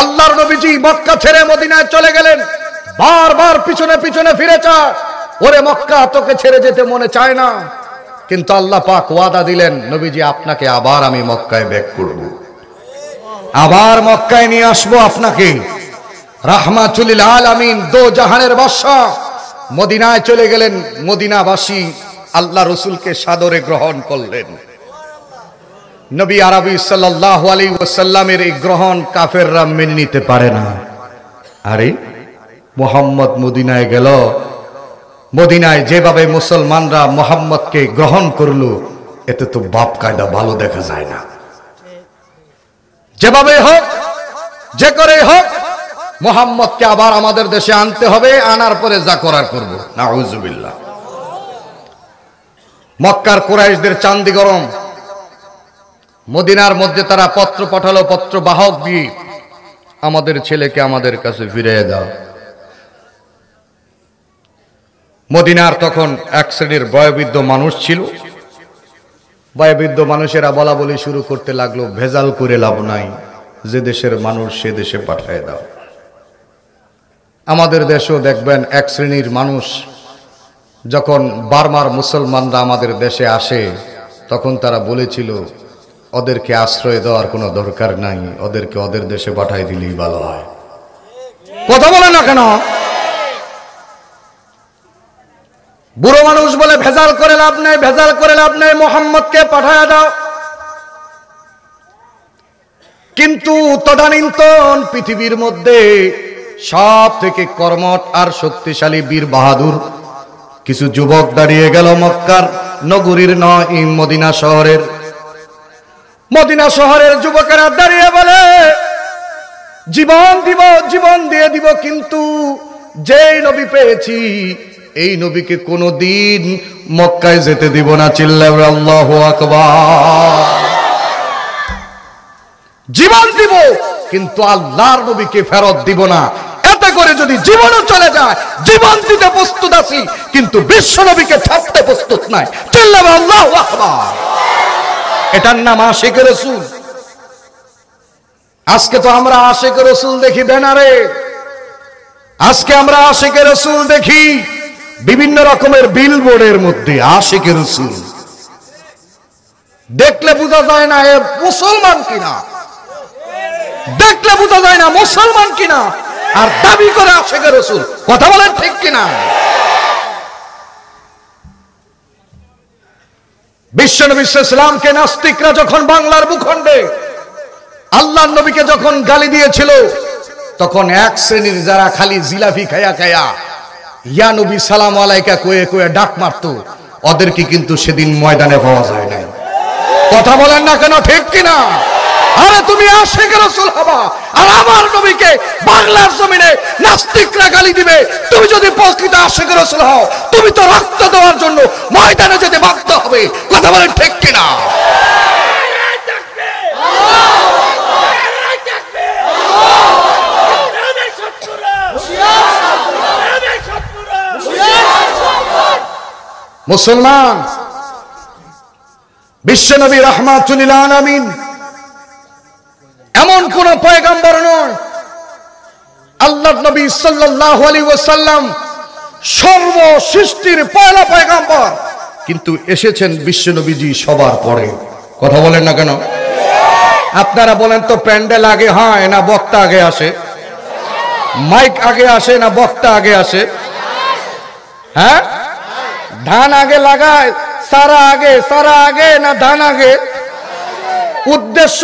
আল্লাহর নবীজি মক্কা ছেড়ে মদিনায় চলে গেলেন, বারবার পিছনে পিছনে ফিরে চায়, ওরে মক্কা তোকে ছেড়ে যেতে মনে চায় না, কিন্তু আল্লাহ পাক ওয়াদা দিলেন নবীজি আপনাকে আবার আমি মক্কায় ব্যাক করব, আবার মক্কায় নিয়ে আসবো আপনাকে। রাহমাতুল লিল আলামিন, দো জাহানের বাদশা মদিনায় চলে গেলেন। মদিনাবাসী আল্লাহ রসুলকে সাদরে গ্রহণ করলেন। নবী আরবি সাল্লাল্লাহু আলাইহি ওয়াসাল্লামের এই গ্রহণ কাফেররা মেনে নিতে পারে না। আরে মুহাম্মদ মদিনায় গেল, মদিনায় যেভাবে মুসলমানরা মুহাম্মদকে গ্রহণ করলো, এতে তো বাপ কায়দা ভালো দেখা যায় না। যেভাবে হোক, যে করে হোক, মুহাম্মদকে আবার আমাদের দেশে আনতে হবে, আনার পরে যা করার করব। নাউজুবিল্লাহ। মক্কার কুরাইশদের চান্দি গরম। মদিনার মধ্যে তারা পত্র পাঠালো, পত্র বাহক দিয়ে, আমাদের ছেলেকে আমাদের কাছে ফিরিয়ে দাও। মদিনার তখন এক শ্রেণীর বয়োবৃদ্ধ মানুষ ছিল। বয়োবৃদ্ধ মানুষেরা বলা বলি শুরু করতে লাগলো, ভেজাল করে লাভ নাই, যে দেশের মানুষ সে দেশে পাঠিয়ে দাও। আমাদের দেশেও দেখবেন এক শ্রেণীর মানুষ, যখন বার্মার মুসলমানরা আমাদের দেশে আসে, তখন তারা বলেছিল ওদেরকে আশ্রয় দেওয়ার কোনো দরকার নাই, ওদেরকে ওদের দেশে পাঠাই দিলেই ভালো হয়। কথা বলে না কেন? বুড়ো মানুষ বলে ভেজাল করে লাভ নেই, ভেজাল করে লাভ নেই, মুহাম্মদকে পাঠায় দাও। কিন্তু তদানীন্তন পৃথিবীর মধ্যে সব থেকে কর্মঠ আর শক্তিশালী বীর বাহাদুর কিছু যুবক দাঁড়িয়ে গেল মক্কার নগরীর নয়, মদিনা শহরের। মদিনা শহরের যুবকেরা দাঁড়িয়ে বলে, জীবন দিব, জীবন দিয়ে দিব, কিন্তু যেই নবী পেয়েছি এই নবীকে কোনোদিন মক্কায় যেতে দিব না। চিল্লাবে আল্লাহু আকবার। জীবন দিব কিন্তু আল্লাহর নবীকে ফেরত দিব না। এতে করে যদি জীবনও চলে যায়, জীবন দিতে প্রস্তুত আছি, কিন্তু বিশ্ব নবীকে ছাড়তে প্রস্তুত নাই। চিল্লাবে আল্লাহু আকবার। এটার নাম আশিকে রাসূল। আজকে তো আমরা আশিকে রাসূল দেখি ব্যানারে, আজকে আমরা আশিকে রাসূল দেখি বিভিন্ন রকমের বিলবোর্ডের মধ্যে। আশিকে রাসূল দেখলে বোঝা যায় না এ মুসলমান কিনা, দেখলে বোঝা যায় না মুসলমান কিনা, আর দাবি করে আশিকে রাসূল। কথা বলেন ঠিক কিনা? বিশ্বনবী ইসলামকে নাস্তিকরা যখন বাংলার ভূখণ্ডে আল্লাহর নবীকে যখন গালি দিয়েছিল, তখন এক শ্রেণীর যারা খালি জিলাফি খায়া খায়া ইয়া নবী সালাম আলাইকা কয়ে কয়ে ডাক মারত, ওদেরকে কিন্তু সেদিন ময়দানে পাওয়া যায় নাই। কথা বলেন না কেন ঠিক কিনা? আরে তুমি আশিকে রাসূল হবা, আর আমার নবীকে বাংলার জমিনে নাস্তিকরা গালি দিবে। তুমি যদি প্রকৃত আশিকে রাসূল হও, তুমি তো রক্ত দেওয়ার জন্য ময়দানে যেতে বাধ্য হবে। কথা বলেন ঠিক কিনা? মুসলমান, বিশ্বনবী রাহমাতুল লিল আলামিন এমন কোন পয়গম্বর নয়। আল্লাহর নবী সাল্লাল্লাহু আলাইহি ওয়াসাল্লাম সর্ব সৃষ্টির পয়লা পয়গম্বর, কিন্তু এসেছেন বিশ্বনবীজি সবার পরে। কথা বলেন না কেন? আপনারা বলেন তো, প্যান্ডেল আগে হয় না বক্তা আগে আসে? মাইক আগে আসে না বক্তা আগে আসে? হ্যাঁ, ধান আগে লাগায়, সারা আগে না ধান আগে? উদ্দেশ্য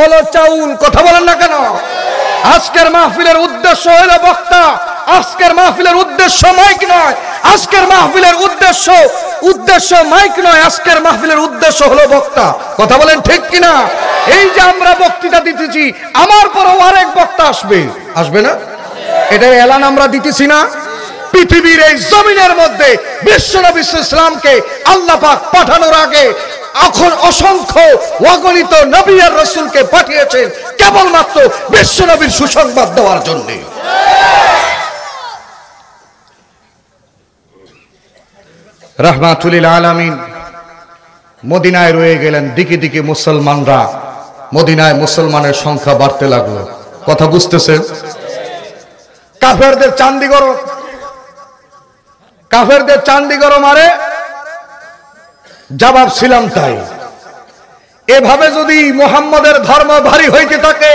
হলো চাউল। কথা বলেন না কেন? আজকের মাহফিলের উদ্দেশ্য হলো বক্তা, আজকের মাহফিলের উদ্দেশ্য মাইক নয়, আজকের মাহফিলের উদ্দেশ্য মাইক নয়, আজকের মাহফিলের উদ্দেশ্য হলো বক্তা। কথা বলেন ঠিক কিনা? এই যে আমরা বক্তৃতা দিতেছি, আমার পরেও আরেক বক্তা আসবে না? এটার এলান আমরা দিতেছি না? পৃথিবীর এই জমিনের মধ্যে বিশ্বনবী ইসলামকে আল্লাহ পাক পাঠানোর আগে এখন অসংখ্য অগণিত নবী আর রাসূলকে পাঠিয়েছেন কেবলমাত্র বিশ্বনবীর সুসংবাদ দেওয়ার জন্য। রাহমাতুল লিল আলামিন মদিনায় রয়ে গেলেন। দিকে দিকে মুসলমানরা মদিনায় মুসলমানের সংখ্যা বাড়তে লাগলো। কথা বুঝতেছেন? কাফেরদের চান্দি গরম, কাফেরদের চান্দি গরম, আরে জবাব ছিলাম তাই। এভাবে যদি মুহাম্মদের ধর্ম ভারী হইতে থাকে,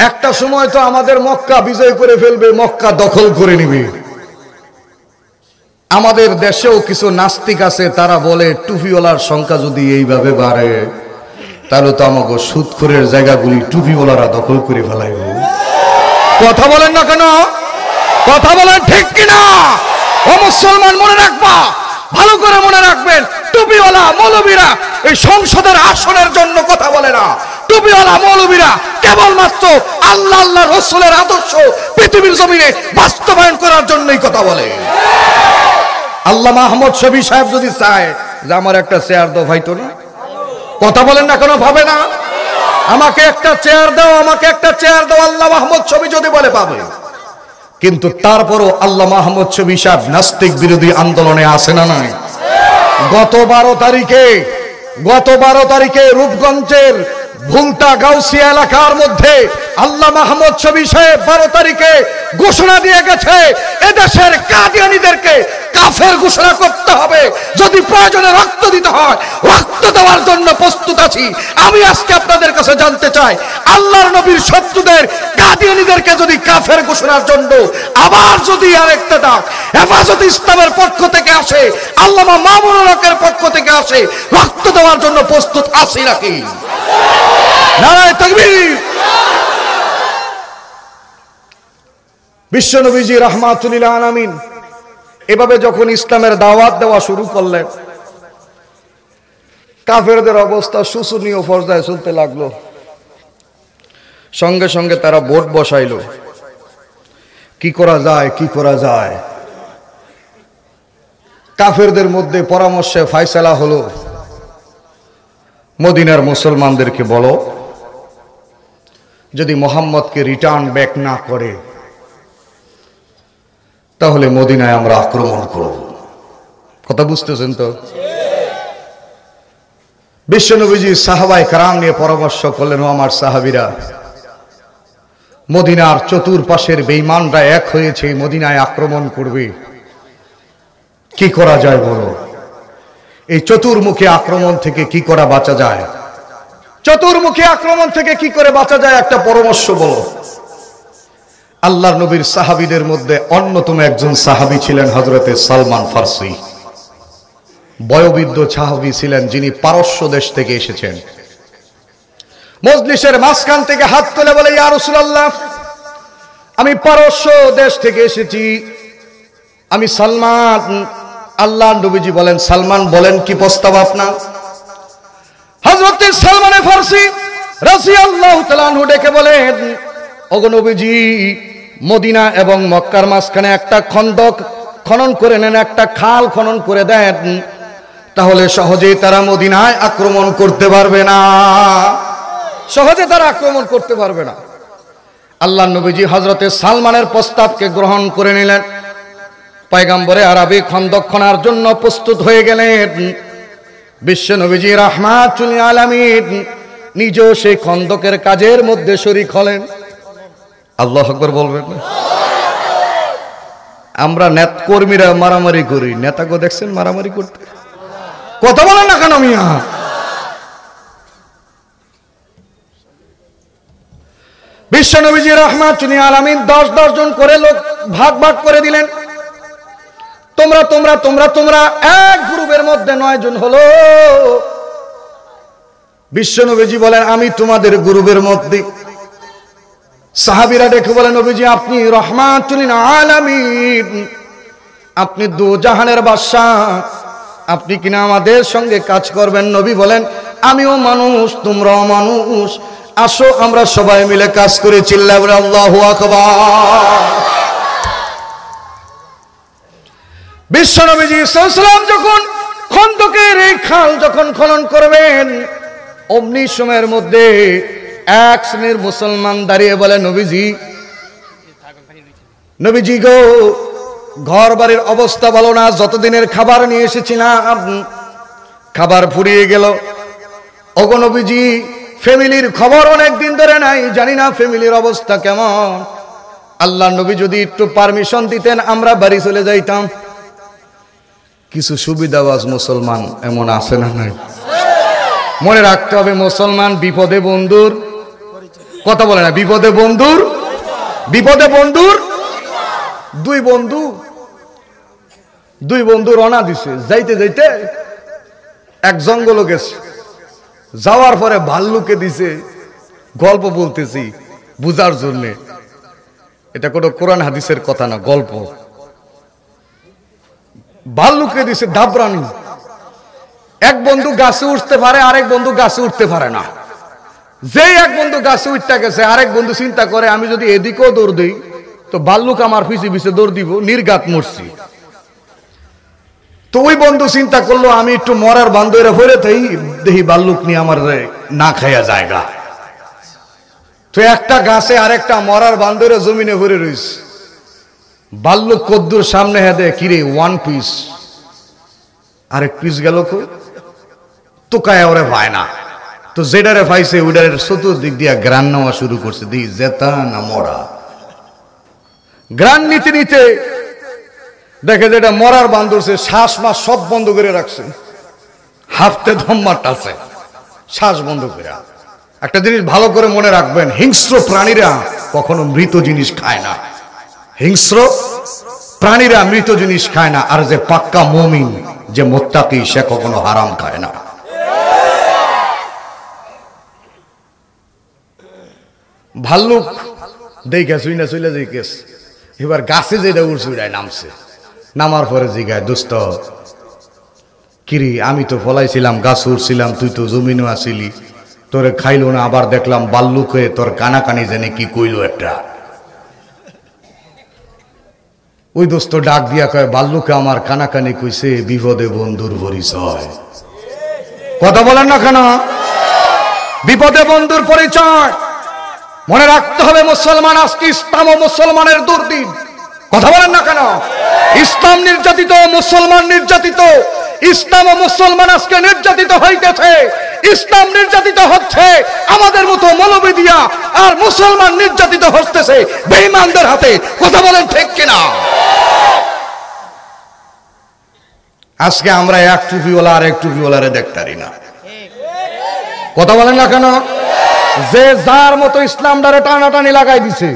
একটা সময় তো আমাদের মক্কা বিজয় করে ফেলবে, মক্কা দখল করে নিবে। আমাদের দেশেও কিছু নাস্তিক আছে, তারা বলে টুপিওয়ালার সংখ্যা যদি এইভাবে বাড়ে তাহলে তো আমাকে সুদখোরের জায়গাগুলি টুপিওয়ালারা দখল করে ফেলাইব। কথা বলেন না কেন? কথা বলেন ঠিক কিনা? ও মুসলমান, মনে রাখবা, ভালো করে মনে রাখবেন, টুপিওয়ালা মৌলবীরা এই সংসদের আসনের জন্য কথা বলে না। টুপিওয়ালা মৌলবীরা কেবলমাত্র আল্লাহ আল্লাহ রাসূলের আদর্শ পৃথিবীর জমিনে বাস্তবায়ন করার জন্যই কথা বলে। আল্লামা আহমদ শফী সাহেব যদি চায় যে আমার একটা চেয়ার দাও, ভাইতো না, কথা বলেন না কেন? ভাবে না আমাকে একটা চেয়ার দাও, আমাকে একটা চেয়ার দাও, আল্লামা আহমদ শফী যদি বলে পাবে। কিন্তু তারপরও আল্লামা আহমদ শফী সাহেব নাস্তিক বিরোধী আন্দোলনে আসে না নাই? গত 12 তারিখে রূপগঞ্জের ভুলতা গাউসিয়া এলাকার মধ্যে আল্লামা আহমদ শফী সাহেব 12 তারিখে ঘোষণা দিয়ে গেছে, এদেশের কাদিয়ানীদেরকে কাফের ঘোষণা করতে হবে, যদি প্রয়োজনে রক্ত দিতে হয় রক্ত দেওয়ার জন্য প্রস্তুত আছি। আমি আজকে আপনাদের কাছে জানতে চাই, আল্লাহর নবীর শত্রুদের কাদিয়ানীদেরকে যদি কাফের ঘোষণার জন্য আবার যদি আরেকটা ডাক হেফাজতে ইসলামের পক্ষ থেকে আসে, আল্লামা মামুনুল হকের পক্ষ থেকে আসে, রক্ত দেওয়ার জন্য প্রস্তুত আছি নাকি? নারায়ে তাকবীর। বিশ্বনবীজি রাহমাতুল লিল আলামিন এভাবে যখন ইসলামের দাওয়াত দেওয়া শুরু করলেন, কাফেরদের অবস্থা শোচনীয় পর্যায়ে চলতে লাগলো। সঙ্গে সঙ্গে তারা ভোট বসাইল, কি করা যায়, কি করা যায়। কাফেরদের মধ্যে পরামর্শে ফয়সালা হলো, মদিনার মুসলমানদেরকে বলো, যদি মুহাম্মদকে রিটার্ন ব্যাক না করে তাহলে মদিনায় আমরা আক্রমণ করব। কথা বুঝতেছেন তো? বিশ্বনবীজি সাহাবায়ে কেরাম নিয়ে পরামর্শ করলেন, ও আমার সাহাবীরা, মদিনার চতুর্পাশের বেঈমানরা এক হয়েছে, মদিনায় আক্রমণ করবে, কি করা যায় বলো? এই চতুর্মুখী আক্রমণ থেকে কি করা বাঁচা যায়? চতুর্মুখী আক্রমণ থেকে কি করে বাঁচা যায় একটা পরামর্শ বলো। আল্লাহর নবীর সাহাবীদের মধ্যে অন্যতম একজন সাহাবী ছিলেন হযরতে সালমান ফারসি। বয়োবৃদ্ধ সাহাবী ছিলেন, যিনি পারস্য দেশ থেকে এসেছেন। মজলিসের মাঝখান থেকে হাত তুলে বলে, ইয়া রাসূলুল্লাহ, আমি পারস্য দেশ থেকে এসেছি, আমি সালমান। আল্লাহর নবীজি বলেন, সালমান বলেন, কি প্রস্তাব আপনার? হযরতে সালমান ফারসি রাদিয়াল্লাহু তাআলা আনহু ডেকে বলেন, ওগো নবীজি, মদিনা এবং মক্কার মাঝখানে একটা খন্দক খনন করে নেন, একটা খাল খনন করে দেন, তাহলে সহজেই তারা মদিনায় আক্রমণ করতে পারবে না, সহজে তারা আক্রমণ করতে পারবে না। আল্লাহর নবীজি হযরতে সালমানের প্রস্তাবকে গ্রহণ করে নিলেন। পয়গম্বরে আরবি খন্দক খনার জন্য প্রস্তুত হয়ে গেলেন। বিশ্ব নবীজি রাহমাতুল লিল আলামিন নিজেও সেই খন্দকের কাজের মধ্যে শরীক হলেন। আল্লাহু আকবার বলবেন না? আমরা নেতাকর্মীরা মারামারি করি, নেতাকে দেখছেন মারামারি করতে? কথা বলেন না কেন মিয়া? বিশ্ব নবীজি রাহমাতুল লিল আলামিন 10 জন করে লোক ভাগ ভাগ করে দিলেন। তোমরা তোমরা তোমরা তোমরা এক গ্রুপের মধ্যে 9 জন হলো। বিশ্ব নবীজি বলেন, আমি তোমাদের গ্রুপের মধ্যে। সাহাবীরা দেখে বলেন, নবীজি আপনি রাহমাতুল লিল আলামিন, আপনি দু জাহানের বাদশা, আপনি কিনা আমাদের সঙ্গে কাজ করবেন। নবী বলেন, আমিও মানুষ, তোমরাও মানুষ, আসো আমরা সবাই মিলে কাজ করে চিল্লায় বলে আল্লাহু আকবার। বিশ্ব নবীজি সাল্লাল্লাহু আলাইহি ওয়াসাল্লাম যখন খন্দকের এই খাল যখন খনন করবেন, অমনি সময়ের মধ্যে এক শ্রেণীর মুসলমান দাঁড়িয়ে বলে, নবীজি গো, ঘর বাড়ির অবস্থা ভালো না, যতদিনের খাবার নিয়ে এসেছিলাম খাবার ফুরিয়ে গেল। ওগো নবীজি, ফ্যামিলির খবর অনেক দিন ধরে নাই, জানি না ফ্যামিলির অবস্থা কেমন। আল্লাহ নবী যদি একটু পারমিশন দিতেন আমরা বাড়ি চলে যাইতাম। কিছু সুবিধাবাজ মুসলমান এমন আছে না নাই? মনে রাখতে হবে মুসলমান বিপদে বন্ধুর কথা বলে না, বিপদে বন্ধুর, বিপদে বন্ধুর। দুই বন্ধু রওনা দিছে, যাইতে যাইতে এক জঙ্গলে গেছে, যাওয়ার পরে ভাল্লুকে দিছে। গল্প বলতেছি বুঝার জন্য, এটা কোনো কোরআন হাদিসের কথা না, গল্প। ভাল্লুকে দিছে দাবরানি। এক বন্ধু গাছে উঠতে পারে, আরেক বন্ধু গাছে উঠতে পারে না। যেই এক বন্ধু গাছে উঠতে গেছে, আরেক বন্ধু চিন্তা করে আমি যদি এদিকেও দৌড় দিই তো ভাল্লুক আমার পিছে পিছে দৌড় দিব, নির্ঘাত মরছি। তো ওই বন্ধু চিন্তা করলো আমি একটু মরার বান্ধবীরা ভরে থাই, দেখি ভাল্লুক নিয়ে আমার না খাইয়া জায়গা। তো একটা গাছে আরেকটা মরার বান্ধবীরা জমিনে ভরে রয়েছে। ভাল্লুক কদ্দুর সামনে হেদে, কিরে ওয়ান পিস, আরেক পিস গেল তো কায় ওরে পায় না। তো যেটারে পাইছে ওইটার চতুর্দিক দিয়া গ্রান নেওয়া শুরু করছে, দি জেতা না মরা। গ্রান নিতে নিতে দেখে যেটা মরার বান্ধবছে, শ্বাস মাস সব বন্ধ করে রাখছে, হাফতে দম মারতাছে, শ্বাস বন্ধ করে। একটা জিনিস ভালো করে মনে রাখবেন, হিংস্র প্রাণীরা কখনো মৃত জিনিস খায় না। হিংস্র প্রাণীরা মৃত জিনিস খায় না। আর যে পাক্কা মুমিন, যে মুত্তাকি, সে কখনো হারাম খায় না। ভাল্লুক দেখে শুই না চলে যাই কেস। এবার গাছে যেটা উঠছে ওইটাই নামছে। নামার পরে জিগায়, দোস্ত কিরি, আমি তো ফলাইছিলাম, গাছ উঠছিলাম, তুই তো জমিনও আসিলি, তোরে খাইলো না। আবার দেখলাম ভাল্লুকে তোর কানাকানি জানে কি কইলো একটা। ওই দোস্ত ডাক দিয়া কয়, ভাল্লুকে আমার কানাকানি কইছে বিপদে বন্ধুর পরিচয়। কথা বলেন না কেন? বিপদে বন্ধুর পরিচয় মনে রাখতে হবে। মুসলমান আজকে ইসলাম ও মুসলমানের দুর্দিন। কথা বলেন না কেন? ইসলাম নির্যাতিত, মুসলমান নির্যাতিত। ইসলাম ও মুসলমান আজকে নির্যাতিত হইতেছে। ইসলাম নির্যাতিত হচ্ছে আমাদের মতো মৌলবী দিয়া, আর মুসলমান নির্যাতিত হচ্ছে বেঈমানদের হাতে। কথা বলেন ঠিক কিনা? আজকে আমরা এক টুপিওয়ালা আর এক টুপিওয়ালারে দেখতারি না। কথা বলেন না কেন? যে যার মতো ইসলামটারে টানাটানি লাগাই দিছে,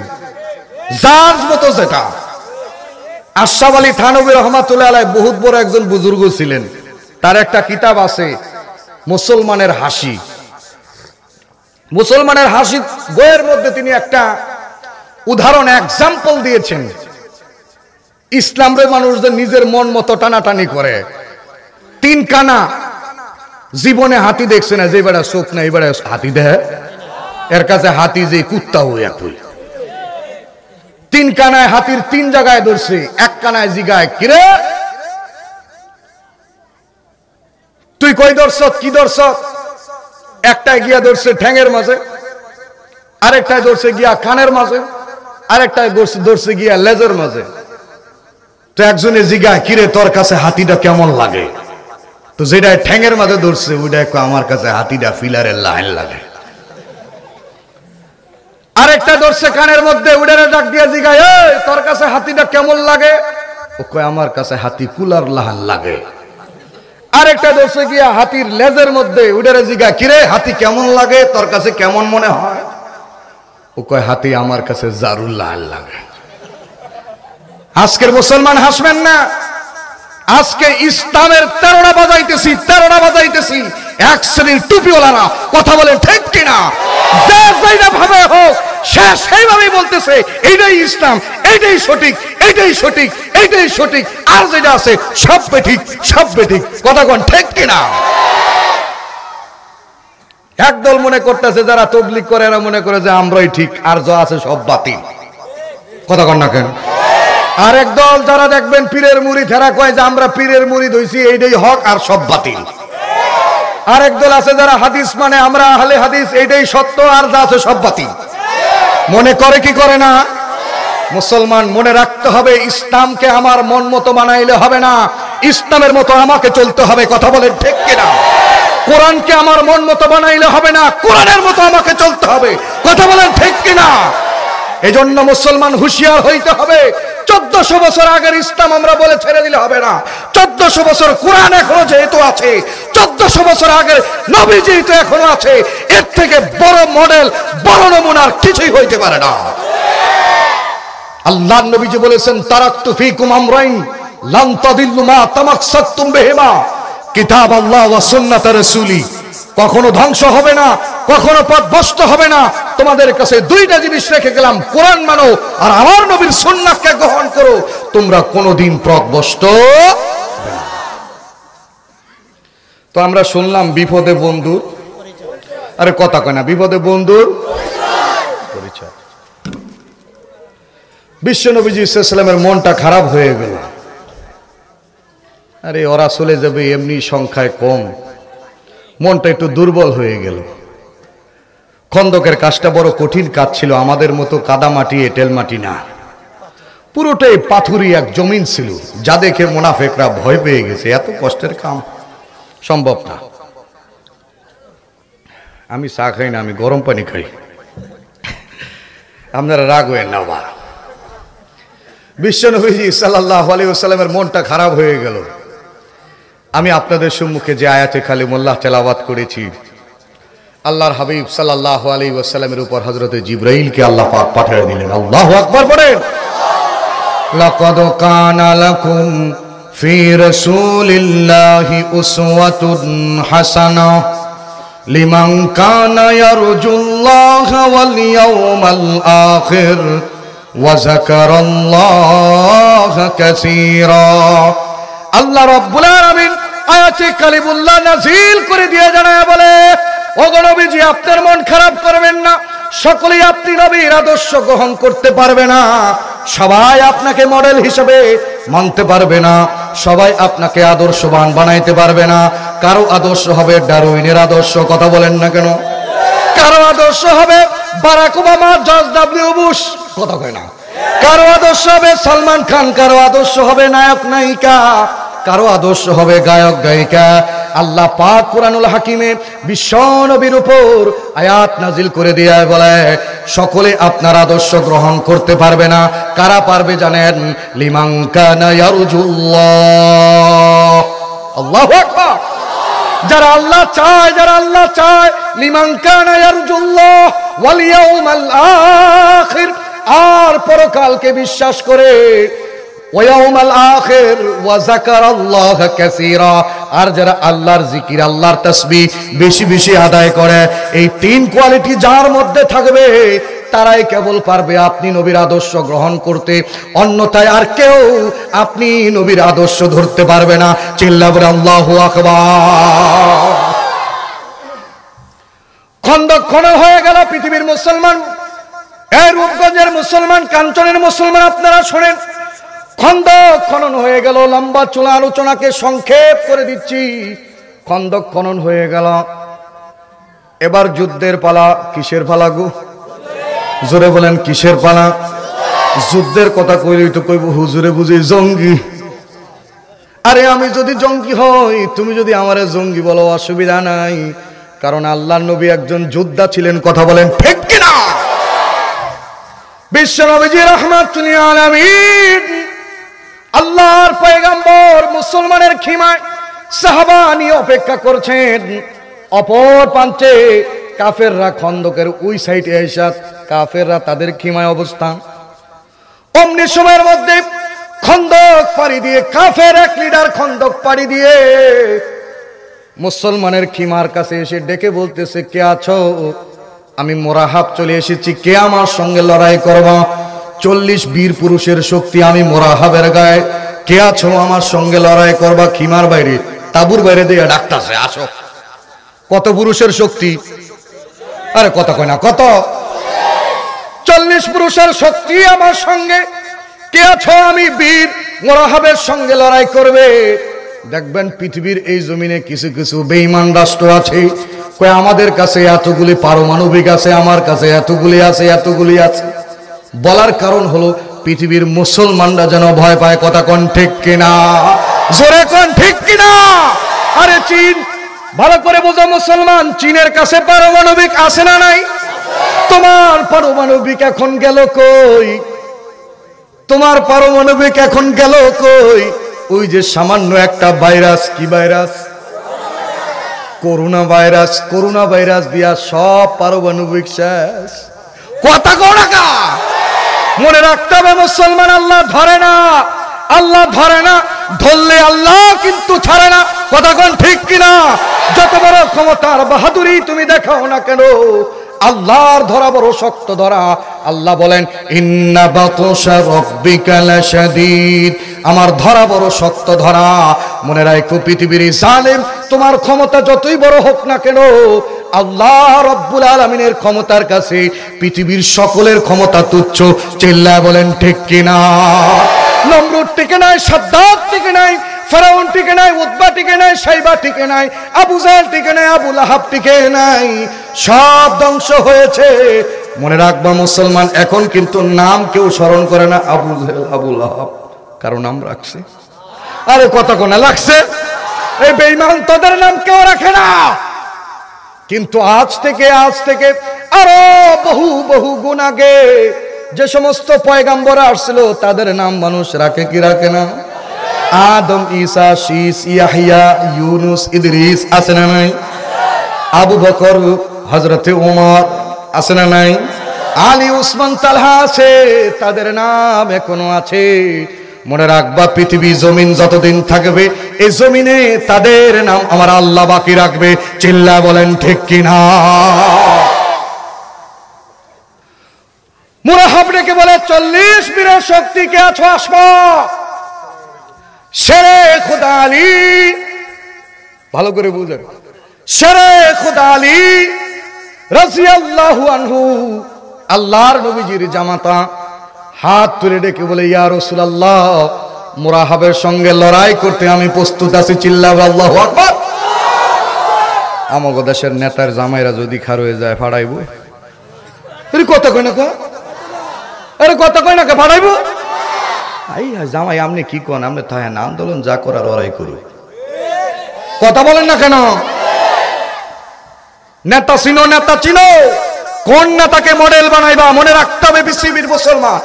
যার মতো। যেটা আশরাফ আলী থানভী রহমাতুল্লাহ আলাইহি বহুত বড় একজন বুজুর্গ ছিলেন, তার একটা কিতাব আছে মুসলমানের হাসি। মুসলমানের হাসি বইয়ের মধ্যে তিনি একটা উদাহরণ, এক্সাম্পল দিয়েছেন। ইসলামের মানুষদের নিজের মন মতো টানাটানি করে। তিন কানা জীবনে হাতি দেখছে না, যে বেড়া চোখ না, এই বেড়া হাতি দেয়, এর কাছে হাতি যে কুত্তা হয়ে একই। তিন কানায় হাতির তিন জায়গায় ধরছে, এক কানায় জিগায়, কিরে তুই কই ধরছ, কি ধরছ? একটায় গিয়া ধরছে ঠ্যাঙের মাঝে, আরেকটায় ধরছে গিয়া কানের মাঝে, আরেকটায় ধরছে গিয়া লেজের মাঝে। তো একজনে জিগায়, কিরে তোর কাছে হাতিটা কেমন লাগে? তো যেটা ঠ্যাঙের মাঝে ধরছে ওইটা আমার কাছে হাতিটা ফিলারের লাইন লাগে। আরেকটা ধরছে কানের মধ্যে, ওইটারে ডাক দিয়া জিগায়, এই তোর কাছে হাতিটা কেমন লাগে? ও কয় আমার কাছে হাতি কুলার লাহান লাগে। আরেকটা ধরছে গিয়া হাতির লেজের মধ্যে, ওইটারে জিগায়, কিরে হাতি কেমন লাগে, তোর কাছে কেমন মনে হয়? ও কয় হাতি আমার কাছে জারুল লাহান লাগে। আজকের মুসলমান হাসবেন না। আজকে ইসলামের 13টা বাজাইতেছি, 13টা বাজাইতেছি, এক শ্রেণীর টুপিওয়ালারা। কথা বলেন ঠিক কিনা? যে যেটা ভাবে হোক, সে সেইভাবেই বলতেছে এইটাই ইসলাম, এইটাই সঠিক, এইটাই সঠিক, এইটাই সঠিক, আর যেটা আছে সব বেঠিক, সব বেঠিক। কথা কোন ঠিক কিনা? একদল মনে করতেছে, যারা তবলিগ করে এরা মনে করে যে আমরাই ঠিক, আর যা আছে সব বাতিল। কথা কন না কেন? আর একদল যারা দেখবেন পীরের মুরিদ, এরা কয় যে আমরা পীরের মুরিদ হইছি, এইটাই হক আর সব বাতিল। আর একদল আছে যারা হাদিস মানে আমরা আহলে হাদিস, এইটাই সত্য আর যা আছে সব বাতিল। মনে করে কি করে না? মুসলমান মনে রাখতে হবে, ইসলামকে আমার মন মতো বানাইলে হবে না, ইসলামের মতো আমাকে চলতে হবে। কথা বলেন ঠিক কিনা? কোরআনকে আমার মন মতো বানাইলে হবে না, কোরআনের মতো আমাকে চলতে হবে। কথা বলেন ঠিক কিনা? এজন্য মুসলমান হুঁশিয়ার হইতে হবে। 1400 বছর আগের ইসলাম আমরা বলে ছেড়ে দিলে হবে না। 1400 বছর কোরআন এখনো যেহেতু আছে, 1400 বছর আগের নবী যেহেতু এখনো আছে, এর থেকে বড় মডেল, বড় নমুনার কিছুই হইতে পারে না। আল্লাহর নবীজি বলেছেন, তারাকতু ফীকুম আমরাইন লান তাদিল্লু মা তামাসসাকতুম বিহিমা, কিতাব আল্লাহ ওয়া সুন্নাত রাসূলি। কখনো ধ্বংস হবে না, কখনো পথভ্রষ্ট হবে না। তোমাদের কাছে দুইটা জিনিস রেখে গেলাম, কোরআন মানো আর আমার নবীর সুন্নাহকে গ্রহণ করো, তোমরা কোনোদিন পথভ্রষ্ট হবে না। তো আমরা শুনলাম বিপদে বন্ধুর, আরে কথা কয় না, বিপদে বন্ধুর পরিচয়। বিশ্ব নবীজি সাল্লাল্লাহু আলাইহি ওয়াসাল্লামের মনটা খারাপ হয়ে গেল। আরে ওরা চলে যাবে, এমনি সংখ্যায় কম, মনটা একটু দুর্বল হয়ে গেল। খন্দকের কাজটা বড় কঠিন কাজ ছিল, আমাদের মতো কাদা মাটি এঁটেল মাটি না, পুরোটাই পাথুরি এক জমিন ছিল, যা দেখে মুনাফিকরা ভয় পেয়ে গেছে। এত কষ্টের কাম সম্ভব না। আমি চা খাই না, আমি গরম পানি খাই, আপনারা রাগ হয়েন না। আবার বিশ্বনবীজি সাল্লাল্লাহু আলাইহি ওয়াসাল্লামের মনটা খারাপ হয়ে গেল। আমি আপনাদের সম্মুখে যে আয়াতে কালিমুল্লাহ তেলাওয়াত করেছি, আল্লাহর হাবিব সাল্লাল্লাহু আলাইহি ওয়াসাল্লামের উপর হযরতে জিবরাইলকে আল্লাহ পাক পাঠিয়ে দিলেন। আল্লাহু আকবার বলেন। লাকাদ কানা লাকুম ফি রাসূলিল্লাহি উসওয়াতুন হাসানাহ লিমান কানা ইয়ারজুল্লাহা ওয়াল ইয়াউমাল আখির ওয়া যাকারাল্লাহা কাসীরা। আল্লাহ রাব্বুল আলামিন আয়াতে কালিমুল্লাহ নাযিল করে দিয়ে জানায় বলে, ওগো নবীজি, আপনার মন খারাপ করবেন না। সকলেই আপনি নবীর আদর্শ গ্রহণ করতে পারবে না, সবাই আপনাকে মডেল হিসেবে মানতে পারবে না, সবাই আপনাকে আদর্শবান বানাইতে পারবে না। কারো আদর্শ হবে ডারউইনের আদর্শ, কথা বলেন না কেন? কারো আদর্শ হবে Barack Obama, George W Bush, কথা কয় না? কারো আদর্শ হবে সালমান খান, কারো আদর্শ হবে নায়ক নায়িকা, কারো আদর্শ হবে গায়ক গায়িকা। আল্লাহ পাক কুরআনুল হাকিমে বিশ্ব নবীর উপর আয়াত নাজিল করে দিয়ে বলে, সকলে আপনার আদর্শ গ্রহণ করতে পারবে না। কারা পারবে জানেন? লিমান কানা ইয়ারজুল্লাহ। আল্লাহু আকবার। যারা আল্লাহ চায়, যারা আল্লাহ চায়, লিমান কানা ইয়ারজুল্লাহ ওয়াল ইয়াউমাল আখির, আর পরকালকে বিশ্বাস করে, ওয়াউমাল আখির ওয়া যাকারাল্লাহা কাসীরা, আর যারা আল্লাহর জিকির, আল্লাহর তাসবিহ বেশি বেশি আদায় করে, এই তিন কোয়ালিটি যার মধ্যে থাকবে তারাই কেবল পারবে আপনি নবীর আদর্শ গ্রহণ করতে। অন্যথায় আর কেউ আপনি নবীর আদর্শ ধরতে পারবে না। চিল্লা বলে আল্লাহু আকবার। খন্দক খনন হয়ে গেল। পৃথিবীর মুসলমান, এই রূপগঞ্জের মুসলমান, কাঞ্চনের মুসলমান, আপনারা শোনেন, খন্দক খনন হয়ে গেল। লম্বা চূড়া আলোচনাকে সংক্ষেপ করে দিচ্ছি। খন্দক খনন হয়ে গেল, এবার যুদ্ধের পালা। কিসের পালা গো? জোরে বলেন, কিসের পালা? যুদ্ধের কথা কইলেই তো কইব হুজুরে বুঝি জঙ্গি। আরে আমি যদি জঙ্গি হই, তুমি যদি আমারে জঙ্গি বলো, অসুবিধা নাই, কারণ আল্লাহর নবী একজন যোদ্ধা ছিলেন। কথা বলেন ঠিক কিনা? বিশ্ব নবীজি রাহমাতুল লিল আলামিন, আল্লাহর পয়গম্বর মুসলমানের খিমায় সাহাবা নিয়ে অপেক্ষা করছেন। অপর প্রান্তে কাফেররা খন্দকের ওই সাইডে এসে, কাফেররা তাদের খিমায় অবস্থান। অমনি সময়ের মধ্যে খন্দক পাড়ি দিয়ে, কাফের এক লিডার খন্দক পাড়ি দিয়ে মুসলমানের খিমার কাছে এসে ডেকে বলতেছে, কে আছো? আমি মোরাহাব চলে এসেছি, কে আমার সঙ্গে লড়াই করবা? 40 বীর পুরুষের শক্তি আমি মোরাহাবের গায়ে, কে আছো আমার সঙ্গে লড়াই করবা? খিমার বাইরে, তাবুর বাইরে দিয়ে ডাকতেছে, আসো। কত পুরুষের শক্তি? আরে কথা কয় না, কত? 40 পুরুষের শক্তি আমার সঙ্গে, কে আছো? আমি বীর, মোরাহাবের সঙ্গে লড়াই করবে। দেখবেন পৃথিবীর এই জমিনে কিছু কিছু বেঈমান রাষ্ট্র আছে, কয় আমাদের কাছে এতগুলি পারমাণবিক আছে, আমার কাছে এতগুলি আছে, এতগুলি আছে। বলার কারণ হলো পৃথিবীর মুসলমানরা যেন ভয় পায়। কথা কোন ঠিক কিনা? জোরে কোন ঠিক কিনা? আরে চীন ভালো করে বোঝো মুসলমান, চীনের কাছে পারমাণবিক আছে না নাই? তোমার পারমাণবিক এখন গেল কই? তোমার পারমাণবিক এখন গেল কই? ওই যে সামান্য একটা ভাইরাস, কি virus? Corona virus. Corona virus দিয়া সব পারমাণবিক শেষ। কথা কোনাকা মনে রাখতে হবে মুসলমান, আল্লাহ ধরে না, আল্লাহ ধরে না, ধরলে আল্লাহ কিন্তু ছাড়ে না। কথা কোন ঠিক কিনা? যত বড় ক্ষমতার বাহাদুরি তুমি দেখাও না কেন, আল্লাহর ধরা বড় শক্ত ধরা। আল্লাহ বলেন ইন্না বাতশা রাব্বিকা লাশাদীদ, আমার ধরা বড় শক্ত ধরা। মনে রাখো পৃথিবীর জালেম তোমার ক্ষমতা যতই বড় হোক না কেন, আল্লাহ রব্বুল আলামিনের ক্ষমতার কাছে পৃথিবীর সকলের ক্ষমতা তুচ্ছ। চিল্লায় বলেন ঠিক কিনা? নমরুদ টিকে নাই, সাদ্দাত টিকে নাই, ফেরাউন টিকে নাই, উতবা টিকে নাই, সাইবা টিকে নাই, আবু জাহেল টিকে নাই, আবু লাহাব টিকে নাই, সব ধ্বংস হয়েছে। মনে রাখবা মুসলমান, এখন কিন্তু নাম কেউ স্মরণ করে না আবু জাহেল আবু লাহাব, কারো নাম রাখছে? আরে কথা কোনা লাগছে? এই বেঈমান তাদের নাম কেউ রাখে না। কিন্তু আজ থেকে আরো বহু বহু গুণ আগে যে সমস্ত পয়গাম্বর আসছিল তাদের নাম মানুষ রাখে কি রাখে না? আদম, ঈসা, শীস, ইয়াহিয়া, ইউনুস, ইদরিস আছে না নাই? আবু বকর, হযরতে ওমর আছে না নাই? আলী, উসমান, তালহা আছে, তাদের নাম এখনো আছে। মনে রাখবা পৃথিবী জমিন যতদিন থাকবে এই জমিনে তাদের নাম আমার আল্লাহ বাকি রাখবে। চিল্লা বলেন ঠিক কিনা? মুরাহাব ডেকে বলে 40 বীরের শক্তি কে আছো আসবা। শেরে খুদা আলী, ভালো করে বুঝেন, শেরে খুদা আলী রাদিয়াল্লাহু আনহু, আল্লাহর নবীজির জামাতা, হাত তুলে ডেকে বলে ইয়া রাসূলুল্লাহ, মুরাহাবের সঙ্গে লড়াই করতে আমি প্রস্তুত আছি। চিল্লাও আল্লাহু আকবার। আমাগো দেশের নেতার জামাইরা যদি খার হয়ে যায় ফাড়াইবো। আরে কথা কই না কা? আরে কথা কই না কা? ফাড়াইবো? আই জামাই আপনি কি কোন? আপনি থাকেন আন্দোলন যা করার লড়াই করুন। কথা বলেন না কেন? নেতা চিনো, নেতা চিনো, কোন নেতাকে মডেল বানাইবা? মনে রাখতে হবে বিসিবির মুসলমান,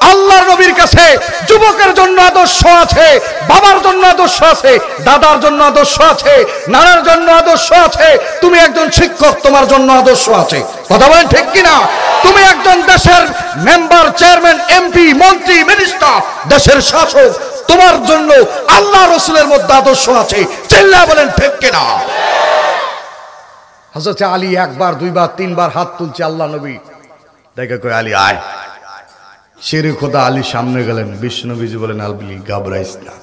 আল্লাহর নবীর কাছে যুবকের জন্য আদর্শ আছে, বাবার জন্য আদর্শ আছে, দাদার জন্য আদর্শ আছে, নানার জন্য আদর্শ আছে। তুমি একজন শিক্ষক, তোমার জন্য আদর্শ আছে। কথা বলেন ঠিক কিনা? তুমি একজন দেশের মেম্বার, চেয়ারম্যান, এমপি, মন্ত্রী, মিনিস্টার, দেশের শাসক, তোমার জন্য আল্লাহ রাসূলের মধ্যে আদর্শ আছে। চিল্লায়া বলেন ঠিক কিনা? হযরত আলী একবার, দুইবার, তিনবার হাত তুলছে, আল্লাহ নবী দেখে কই আলী আয়। শেরে খোদা আলী সামনে গেলেন, বিশ্বনবীজি বলেন আলী ঘাবড়াইস না,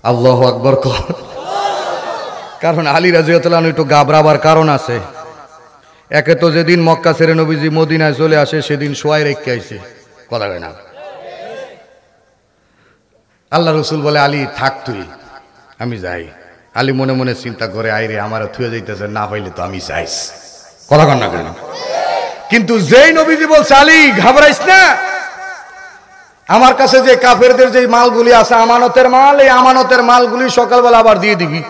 আল্লাহু আকবার কর। কারণ আলী রাদিয়াল্লাহু আনহু একটু ঘাবড়াবার কারণ আছে। একে তো যেদিন মক্কা ছেড়ে নবীজি মদিনায় চলে আসে সেদিন শোয়াই রেখে আইছে। কথা কয় না? আল্লাহ রাসূল বলে আলী থাক তুই, আমি যাই। আলী মনে মনে চিন্তা করে আইরে আমার থুয়ে যাইতেছে, না পাইলে তো আমি চাইস। কথা কন না কেন? কিন্তু যেই নবীজি বলছে আলী ঘাবড়াইস না, আমার কাছে যে কাফেরদের যে মালগুলি আছে আমানতের মাল, এই আমানতের মালগুলি সকালবেলা আবার দিয়ে দিবি।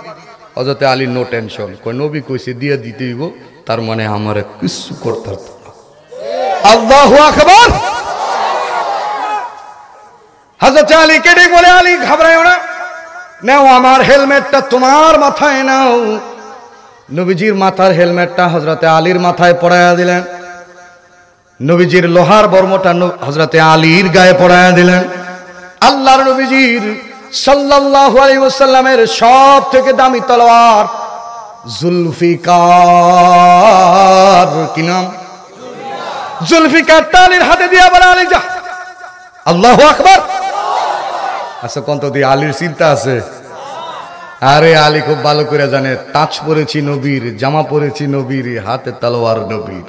হযরত আলী নো টেনশন, কই নবী কইছে দিয়ে দিতে হইব, তার মানে আমারে কিছু করতে হবে না। আল্লাহু আকবার। হযরত আলী কেটে বলে আলী ঘাবড়ায়ও না, নাও আমার হেলমেটটা তোমার মাথায় নাও। নবীজির মাথার হেলমেটটা হযরতে আলীর মাথায় পরায়া দিলেন। নবীজির লোহার বর্মটা হযরতে আলীর গায়ে পরায়া দিলেন। আল্লাহর নবীজির সাল্লাল্লাহু আলাইহি ওয়াসাল্লামের সব থেকে দামি তলোয়ার জুলফিকার, কি নাম? জুলফিকার আলীর হাতে দিয়া বলে আলী যা। আল্লাহু আকবার। আচ্ছা কোন তো দিয়ে আলীর চিন্তা আছে? আরে আলী খুব ভালো করে জানে, তাজ পরেছি নবীর, জামা পরেছি নবীর, হাতে তলোয়ার নবীর।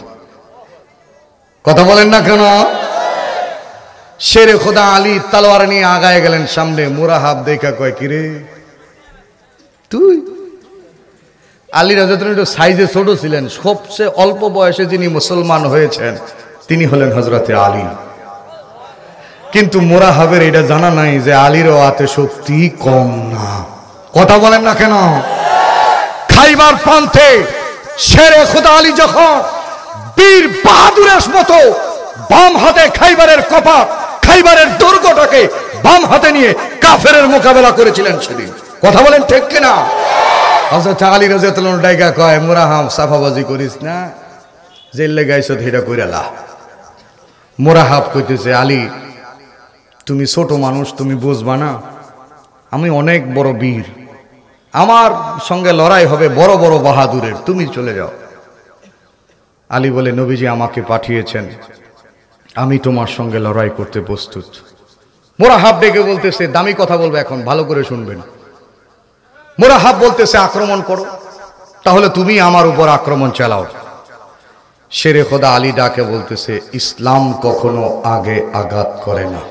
কথা বলেন না কেন? শেরে খোদা আলী তলোয়ার নিয়ে আগায় গেলেন সামনে। মুরাহাব দেখা কয় কি রে তুই? আলী রাদিয়াল্লাহু আনহু সাইজে ছোট ছিলেন, সবচেয়ে অল্প বয়সে যিনি মুসলমান হয়েছেন তিনি হলেন হযরতে আলী। কিন্তু মুরাহাবের এটা জানা নাই যে আলীরও হাতে শক্তি কম না। কথা বলেন না কেন? খাইবার প্রান্তে শেরে খোদা আলী যখন বীর বাহাদুরের মতো বাম হাতে খাইবারের কপাট, খাইবারের দুর্গটাকে বাম হাতে নিয়ে কাফেরের মোকাবেলা করেছিলেন সেদিন। কথা বলেন ঠিক কিনা? হযরত আলী রাদিয়াল্লাহু আনহু ডাইকা কয়, মুরাহাম সাফাবাজি করিস না, জেলে গাইছো ধীরা কইরালা। মুরাহাব কইতেছে, আলী তুমি ছোট মানুষ, তুমি বুঝবা না, আমি অনেক বড় বীর, আমার সঙ্গে লড়াই হবে বড় বড় বাহাদুরের, তুমি চলে যাও। আলী বলে, নবীজি আমাকে পাঠিয়েছেন, আমি তোমার সঙ্গে লড়াই করতে প্রস্তুত। মুরাহাব ডেকে বলতেছে, দামি কথা বলবো এখন, ভালো করে শুনবেন। মুরাহাব বলতেছে, আক্রমণ করো, তাহলে তুমি আমার উপর আক্রমণ চালাও। শেরে খোদা আলী ডাকে বলতেছে, ইসলাম কখনো আগে আঘাত করে না।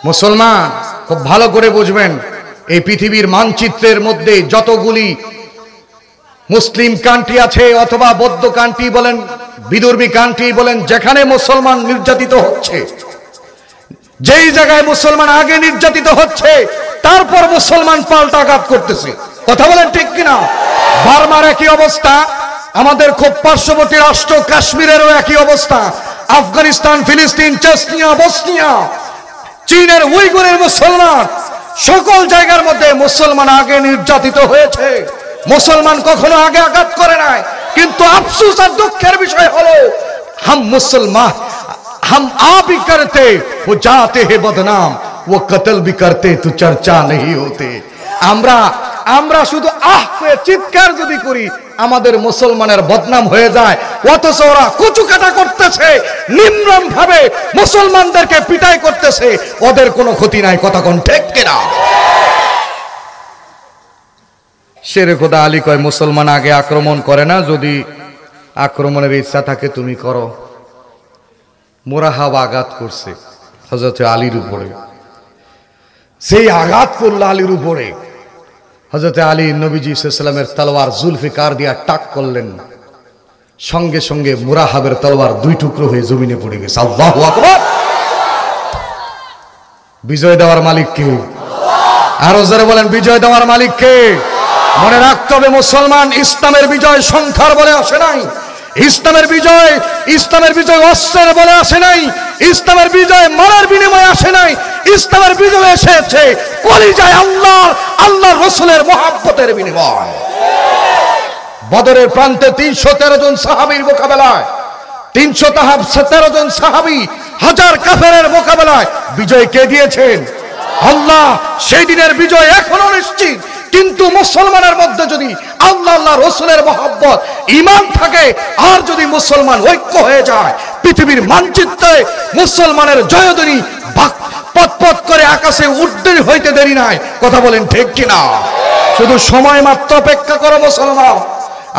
মুসলমান খুব ভালো করে বুঝবেন, এই পৃথিবীর মানচিত্রের মধ্যে যতগুলি মুসলিম কান্ট্রি আছে অথবা বৌদ্ধ কান্ট্রি বলেন, বিদর্ভী কান্ট্রি বলেন, যেখানে মুসলমান নির্যাতিত হচ্ছে, যেই জায়গায় মুসলমান আগে নির্যাতিত হচ্ছে তারপর মুসলমান পাল্টা আঘাত করতেছে। কথা বলেন ঠিক কিনা? বার্মার একই অবস্থা, আমাদের খুব পার্শ্ববর্তী রাষ্ট্র কাশ্মীরেরও একই অবস্থা, আফগানিস্তান, ফিলিস্তিন, চেচনিয়া, বসনিয়া, চীনের উইগুরের মুসলমান, সকল জায়গার মধ্যে মুসলমান আগে নির্যাতিত হয়েছে। মুসলমান কখনো আগে আঘাত করে নাই, কিন্তু আফসোস আর দুঃখের বিষয় হলো हम मुसलमान हम आप ही करते वो जाते हैं बदनाम, वो कत्ल भी करते तो चर्चा नहीं होते। আমরা শুধু আহ করে চিৎকার যদি করি আমাদের মুসলমানের বদনাম হয়ে যায়, অথচ ওরা কুচুকাটা করতেছে, নিম্ন ভাবে মুসলমানদেরকে পিটাই করতেছে, ওদের কোনো ক্ষতি নাই। কথা কোন ঠিক কিনা? শেরে খোদা আলী কয়, মুসলমান আগে আক্রমণ করে না, যদি আক্রমণের ইচ্ছা থাকে তুমি করো। মুরাহাব আঘাত করছে হযরত আলীর উপরে, সেই আঘাত করল আলীর উপরে। হযরত আলী নবীজি সাল্লাল্লাহু আলাইহি ওয়াসাল্লামের তলোয়ার জুলফিকার দিয়া টাক করলেন, সঙ্গে সঙ্গে মুরাহাবের তলোয়ার দুই টুকরো হয়ে জমিনে পড়ে গেছে। আল্লাহু আকবার! বিজয় দেওয়ার মালিক কে? আরো জোরে বলেন, বিজয় দেওয়ার মালিক কে? মনে রাখতে হবে, মুসলমান ইসলামের বিজয় সংখ্যার বলে আসে নাই, ইসলামের বিজয় অস্ত্রের বলে আসে নাই, ইসলামের বিজয় মারার বিনিময়ে আসে নাই, ইসলামের বিজয় এসেছে কলিজায় আল্লাহর রাসূলের মহব্বতের বিনিময়। বদরের প্রান্তে 313 জন সাহাবীর মোকাবেলায়, 313 জন সাহাবী হাজার কাফেরের মোকাবেলায় বিজয় কে দিয়েছেন? আল্লাহ। সেই দিনের বিজয় এখনো নিশ্চিত। কিন্তু মুসলমানের মধ্যে যদি আল্লাহ রাসূলের মহব্বত ঈমান থাকে, আর যদি মুসলমান ঐক্য হয়ে যায়, পৃথিবীর মানচিত্রে মুসলমানের জয়ধ্বনি পথ করে আকাশে উঠতে হইতে দেরি নাই। কথা বলেন ঠিক কিনা? শুধু সময় মাত্র অপেক্ষা করো মুসলমান।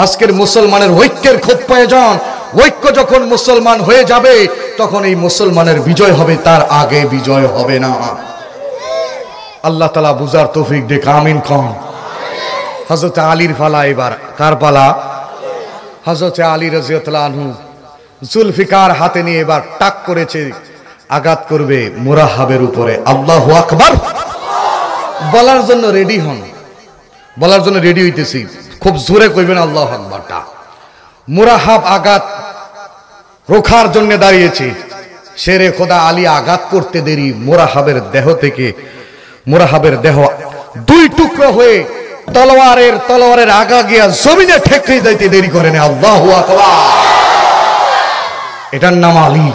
আজকের মুসলমানের ঐক্যের খুব প্রয়োজন। ঐক্য যখন মুসলমান হয়ে যাবে তখন এই মুসলমানের বিজয় হবে, তার আগে বিজয় হবে না। আল্লাহ তাআলা বুঝার তৌফিক দেখ, আমিন কন। হযরত আলীর পালা, এবার কার পালা? হযরত আলী রাদিয়াল্লাহু আনহু জুলফিকার হাতে নিয়ে এবার টাক করেছে, আঘাত করবে মুরাহাবের উপরে। আল্লাহু আকবার বলার জন্য রেডি হন, বলার জন্য রেডি হইতেছি, খুব জোরে কইবেন আল্লাহু আকবারটা। মুরাহাব আঘাত রোখার জন্য দাঁড়িয়েছে, শেরে খোদা আলী আঘাত করতে দেরি, মুরাহাবের দেহ দুই টুকরো হয়ে তলোয়ারের আগা গিয়া জমিনে ঠেকে যাইতে দেরি করে না। আল্লাহু আকবার! এটার নাম আলী,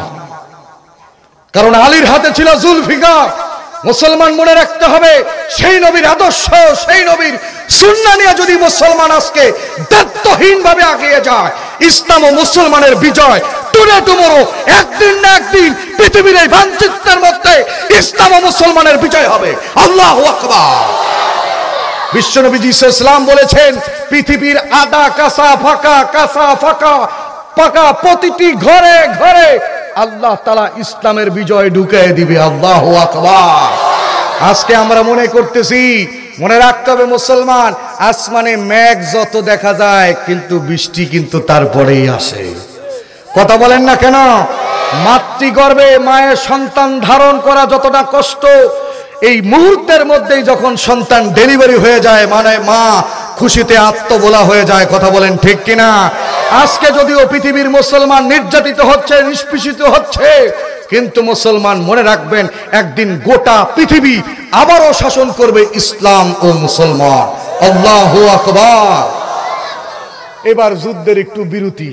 কারণ আলীর হাতে ছিল জুলফিকার। মুসলমান মনে রাখতে হবে, সেই নবীর আদর্শ, সেই নবীর সুন্নাহ নিয়ে যদি মুসলমান আজকে দায়িত্বহীন ভাবে এগিয়ে যায়, ইসলাম ও মুসলমানের বিজয় টুডে টুমরো, একদিন না একদিন পৃথিবীর এই মানচিত্রের মধ্যে ইসলাম ও মুসলমানের বিজয় হবে। আল্লাহু আকবার! বিশ্বনবী সাল্লাল্লাহু বলেছেন, পৃথিবীর আধা কাঁচা ফাঁকা প্রতিটি ঘরে ঘরে আল্লাহ তাআলা ইসলামের বিজয় ঢুকিয়ে দিবে। আল্লাহু আকবার! আজকে আমরা মনে করতেছি, মনে রাখতে হবে মুসলমান, আসমানে মেঘ যত দেখা যায় কিন্তু বৃষ্টি কিন্তু তারপরেই আসে। কথা বলেন না কেন? মাতৃগর্ভে মায়ের সন্তান ধারণ করা যতটা কষ্ট, এই মুহূর্তের মধ্যেই যখন সন্তান ডেলিভারি হয়ে যায়, মানে মা খুশিতে আত্মবোলা হয়ে যায়। কথা বলেন ঠিক কিনা? আজকে যদিও পৃথিবীর মুসলমান নির্যাতিত হচ্ছে, নিষ্পেষিত হচ্ছে, কিন্তু মুসলমান মনে রাখবেন একদিন গোটা পৃথিবী আবারও শাসন করবে ইসলাম ও মুসলমান। আল্লাহু আকবার। এবার যুদ্ধের একটু বিরতি।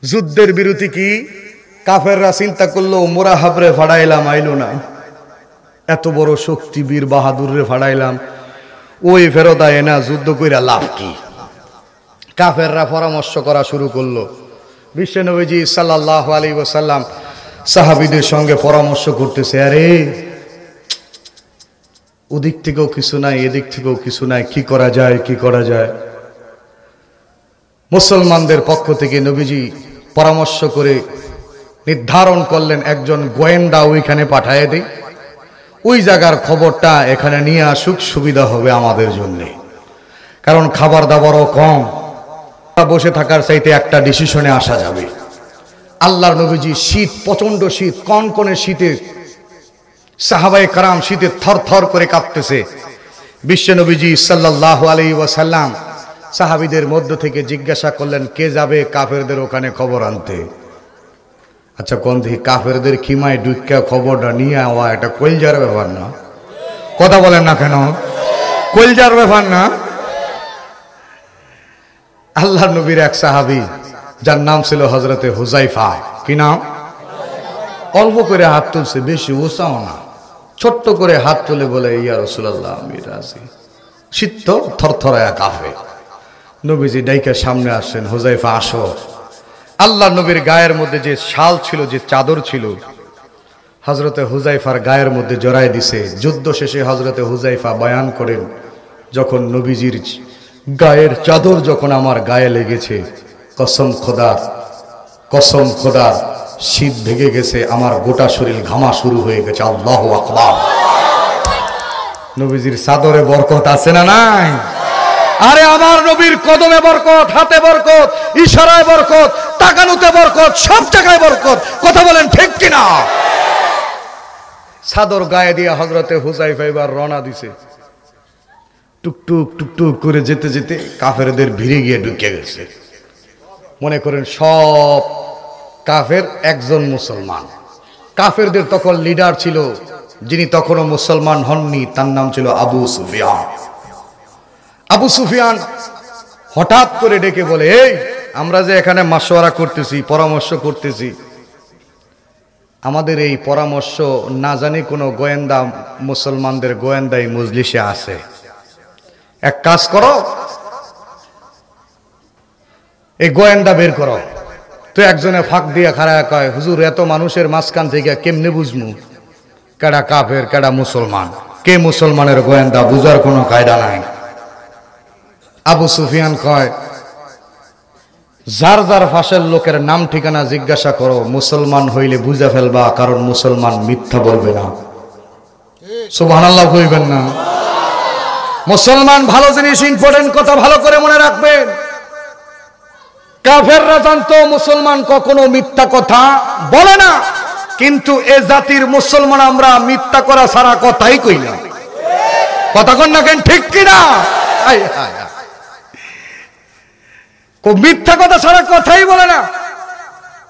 যুদ্ধের বিরতি কি? কাফেররা চিন্তা করলো মোরা হাবরে ফাড়াইলাম, আইলো না, এত বড় শক্তি বীর বাহাদুরে ফাড়াইলাম, ওই ফেরত আয় না, যুদ্ধ কইরা লাভ কি? কাফেররা পরামর্শ করা শুরু করলো। বিশ্বনবীজি সাল্লাল্লাহু আলাইহি ওয়াসাল্লাম সাহাবীদের সঙ্গে পরামর্শ করতেছে, আরে ওদিক থেকেও কিছু নাই, এদিক থেকেও কিছু নাই, কি করা যায়, কি করা যায়? মুসলমানদের পক্ষ থেকে নবীজি পরামর্শ করে নির্ধারণ করলেন একজন গোয়েন্দা ওইখানে পাঠায় দেয়, ওই জায়গার খবরটা এখানে নিয়ে আসুক, সুবিধা হবে আমাদের জন্য। কারণ খাবার দাবারও কম, বসে থাকার চাইতে একটা ডিসিশনে আসা যাবে। আল্লাহর নবীজি, শীত, প্রচন্ড শীত, কনকনে শীতে সাহাবায়ে কারাম শীতে থরথর করে কাঁপতেছে। বিশ্ব নবীজি সাল্লাল্লাহু আলাইহি ওয়াসাল্লাম সাহাবীদের মধ্য থেকে জিজ্ঞাসা করলেন, কে যাবে কাফেরদের ওখানে খবর আনতে? আচ্ছা কোন দিকে কাফেরদের খিমায় ডুইকা খবরটা নিয়ে আওয়া, এটা কলজার ব্যাপার না? কথা বলেন না কেন? কলজার ব্যাপার না? আল্লাহর নবীর এক সাহাবী যার নাম ছিল হযরতে হুযায়ফা। কি নাম? অল্প করে হাত তুলছে, বেশি উঁচাও না, ছোট্ট করে হাত তুলে বলে, ইয়া রাসূলুল্লাহ আমি রাজি। শীত থরথরায়া কাঁপে। নবীজি ডাইকা সামনে আসেন, হুযায়ফা আসো। আল্লাহ নবীর গায়ের মধ্যে যে শাল ছিল, যে চাদর ছিল, হযরতে হুযায়ফার গায়ের মধ্যে জড়ায় দিছে। যুদ্ধ শেষে হযরতে হুযায়ফা বয়ান করেন, যখন নবীজির গায়ের চাদর যখন আমার গায়ে লেগেছে, কসম খোদার শীত ভেঙে গেছে, আমার গোটা শরীর ঘামা শুরু হয়ে গেছে। আল্লাহু আকবার। নবীজির চাদরে বরকত আছে না নাই? আরে আমার নবীর কদমে বরকত, হাতে বরকত, ইশারায় বরকত, তাকানোতে বরকত, সব জায়গায় বরকত। কথা বলেন ঠিক কিনা? চাদর গায়ে দিয়ে হযরতে হুযায়ফা এবার রওনা দিছে। টুকটুক টুকটুক করে যেতে যেতে কাফেরদের ভিড়ে গিয়ে ঢুকে গেছে। মনে করেন সব কাফের একজন মুসলমান। কাফেরদের তখন লিডার ছিল, যিনি তখনও মুসলমান হননি, তার নাম ছিল আবু সুফিয়ান। আবু সুফিয়ান হঠাৎ করে ডেকে বলে, এই আমরা যে এখানে মাশওয়ারা করতেছি, পরামর্শ করতেছি, আমাদের এই পরামর্শ না জানি কোনো গোয়েন্দা, মুসলমানদের গোয়েন্দা এই মজলিসে আছে, এক কাজ করো, এই গোয়েন্দা বের করো। তো একজনে ফাঁক দিয়ে খাড়া কয়, হুজুর এত মানুষের মাঝখান থেকে কেমনে বুঝমু কেডা কাফের কেডা মুসলমান, কে মুসলমানের গোয়েন্দা, বুঝার কোনো কায়দা নাই। আবু সুফিয়ান কয়, যার যার ফাঁসের লোকের নাম ঠিকানা জিজ্ঞাসা করো, মুসলমান হইলে বুঝা ফেলবা, কারণ মুসলমান মিথ্যা বলবে না। সুবহানাল্লাহ কইবেন না? মুসলমান ভালো জিনিস, ইম্পর্টেন্ট কথা ভালো করে মনে রাখবেন। কাফেররা জানতো মুসলমান কখনো মিথ্যা কথা বলে না, কিন্তু এ জাতির মুসলমান আমরা মিথ্যা করা ছাড়া কথাই কই না। কথা কন না কেন? ঠিক কিনা? মিথ্যা কথা ছাড়া কথাই বলে না।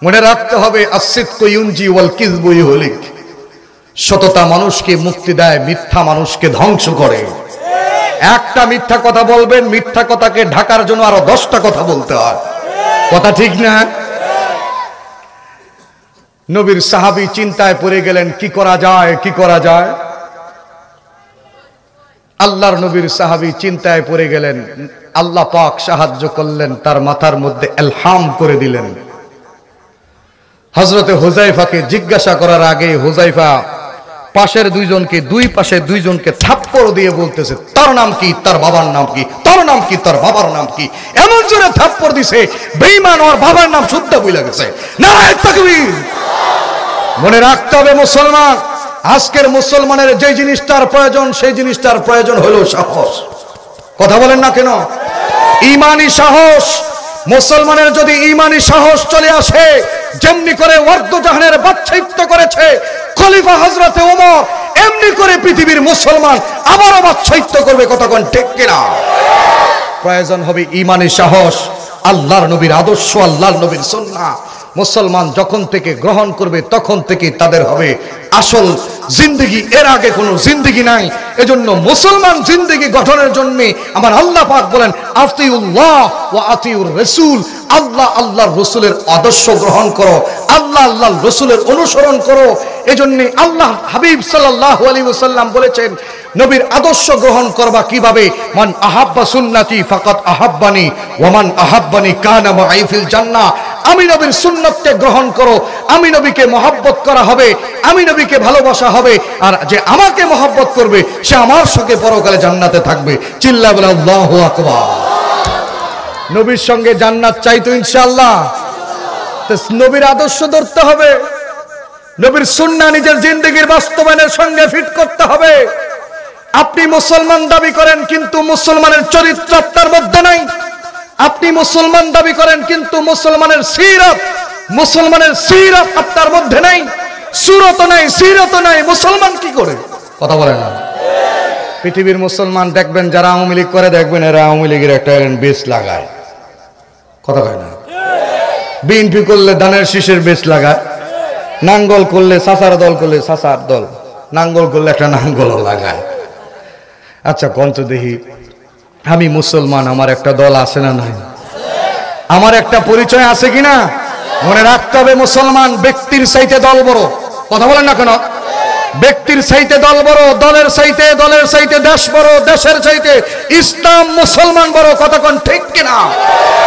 মনে রাখতে হবে, আসিদকু ইউনজি ওয়াল কিযবু ইহলিক। সততা মানুষকে মুক্তি দেয়, মিথ্যা মানুষকে ধ্বংস করে। একটা মিথ্যা কথা বলবেন, মিথ্যা কথাকে ঢাকার জন্য আরো 10টা কথা বলতে হয়। কথা ঠিক না? নবীর সাহাবী চিন্তায় পড়ে গেলেন, কি করা যায়, কি করা যায়। আল্লাহর নবীর সাহাবী চিন্তায় পড়ে গেলেন। আল্লাহ পাক সাহায্য করলেন, তার মাথার মধ্যে ইলহাম করে দিলেন। হযরতে হুযায়ফাকে জিজ্ঞাসা করার আগে হুযায়ফা পাশের দুইজনকে, দুই পাশে দুইজনকে থাপ্পড় দিয়ে বলতেছে, তার নাম কি, তার বাবার নাম কি, তার নাম কি, তার বাবার নাম কি। এমন জোরে থাপ্পড় দিছে, বেঈমান ওর বাবার নাম শুদ্ধ ভুলে গেছে। নারায়ে তাকবীর। মনে রাখতে হবে, মুসলমান, আজকের মুসলমানের যে জিনিসটার প্রয়োজন, সেই জিনিসটার প্রয়োজন হলো সাহস। কথা বলেন না কেন? ঈমানি সাহস। মুসলমানের যদি ঈমানি সাহস চলে আসে, যেমনি করে ওয়ার্দ জাহানের বাদশাহিত্ব করেছে খলিফা হযরতে ওমর, এমনি করে পৃথিবীর মুসলমান আবারও বাদশাহিত্য করবে, কতক্ষণ ঠিক কিনা? প্রয়োজন হবে ইমানের সাহস, আল্লাহর নবীর আদর্শ, আল্লাহর নবীর সুন্নাহ মুসলমান যখন থেকে গ্রহণ করবে তখন থেকে তাদের হবে আসল জিন্দেগি, এর আগে কোনো জিন্দেগি নাই। এজন্য মুসলমান জিন্দেগি গঠনের জন্য আমার আল্লাহ পাক বলেন আতিউল্লাহ ওয়া আতিউর রাসূল, আল্লাহ আল্লাহর রাসূলের আদর্শ গ্রহণ করো, আল্লাহ আল্লাহর রাসূলের অনুসরণ করো। এজন্য আল্লাহ হাবিব সাল্লাল্লাহু আলাইহি ওয়াসাল্লাম বলেছেন নবীর আদর্শ গ্রহণ করবা কিভাবে, মান আহাব্বা সুন্নতি ফাকাত আহাব্বানি ওয়া মান আহাব্বানি কানা মাই ফিল জান্নাহ। আমি নবীর সুন্নতকে গ্রহণ করো, আমি নবীকে মহব্বত করা হবে, আমি নবীকে ভালোবাসা হবে, আর যে আমাকে মহব্বত করবে সে আমার সঙ্গে পরকালে জান্নাতে থাকবে। চিল্লা বলে আল্লাহু আকবার। নবীর সঙ্গে জান্নাত চাই তো ইনশাআল্লাহ, তো নবীর আদর্শ ধরতে হবে, নবীর সুন্নাহ নিজের জিন্দেগির বাস্তবায়নের সঙ্গে ফিট করতে হবে। আপনি মুসলমান দাবি করেন কিন্তু মুসলমানের চরিত্র আপনার মধ্যে নাই, আপনি মুসলমান দাবি করেন কিন্তু মুসলমানের সিরাত আপনার মধ্যে নাই, সুরত নাই, সিরত নাই, মুসলমান কি করে? কথা বলে না। পৃথিবীর মুসলমান দেখবেন যারা আওয়ামী লীগ করে, দেখবেন এরা আওয়ামী লীগের একটা বেশ লাগায়, কথা কয় না। বিএনপি করলে ধানের শীষের বেশ লাগায়, নাঙ্গল করলে সাসার দল করলে সাসার দল, নাঙ্গল করলে একটা নাঙ্গলও লাগায়। আচ্ছা কন্ত দেখি, আমি মুসলমান, আমার একটা দল আছে না নাই? আমার একটা পরিচয় আছে কিনা? মনে রাখতে হবে মুসলমান ব্যক্তির চাইতে দল বড়। কথা বলেন না কেন? ব্যক্তির চাইতে দল বড়, দলের চাইতে দেশ বড়, দেশের চাইতে ইসলাম মুসলমান বড়। কতক্ষণ ঠিক কিনা?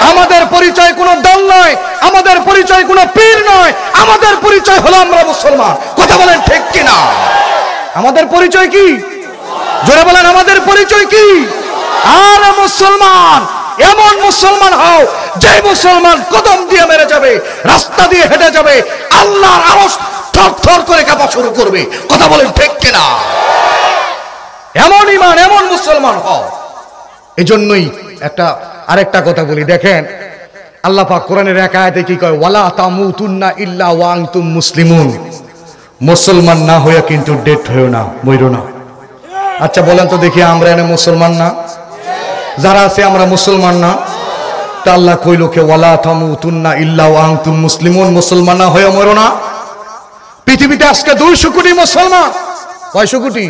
আমাদের পরিচয় কোনো দল নয়, আমাদের পরিচয় কোনো পীর নয়, আমাদের পরিচয় হলো আমরা মুসলমান। কথা বলেন ঠিক কিনা? আমাদের পরিচয় কি? জোরে বলেন আমাদের পরিচয় কি? আর মুসলমান এমন মুসলমান হও যে মুসলমান কদম দিয়ে মেরে যাবে, রাস্তা দিয়ে হেঁটে যাবে, আল্লাহর আরশ থর থর করে কাঁপা শুরু করবে। কথা বলেন ঠিক কিনা? এমন ঈমান, এমন মুসলমান হও। এজন্যই আরেকটা কথা বলি, দেখেন আল্লাহ পাক কোরআনের এক আয়াতে কি কয়, ওয়ালা তামুতুন্না ইল্লা ওয়া আনতুম মুসলিমুন। মুসলমান না হইয়া কিন্তু ডেট হইও না, মইরো না। আচ্ছা বলেন তো দেখি, আমরা এনে মুসলমান না? যারা আছে আমরা মুসলমান না? তা আল্লাহ কইল কে ওয়ালা তামুতুন্না ইল্লা ওয়া আনতুম মুসলিমুন, মুসলমান না হয়ে মরো না। পৃথিবীতে আজকে 200 কোটি মুসলমান। কয়শো কোটি?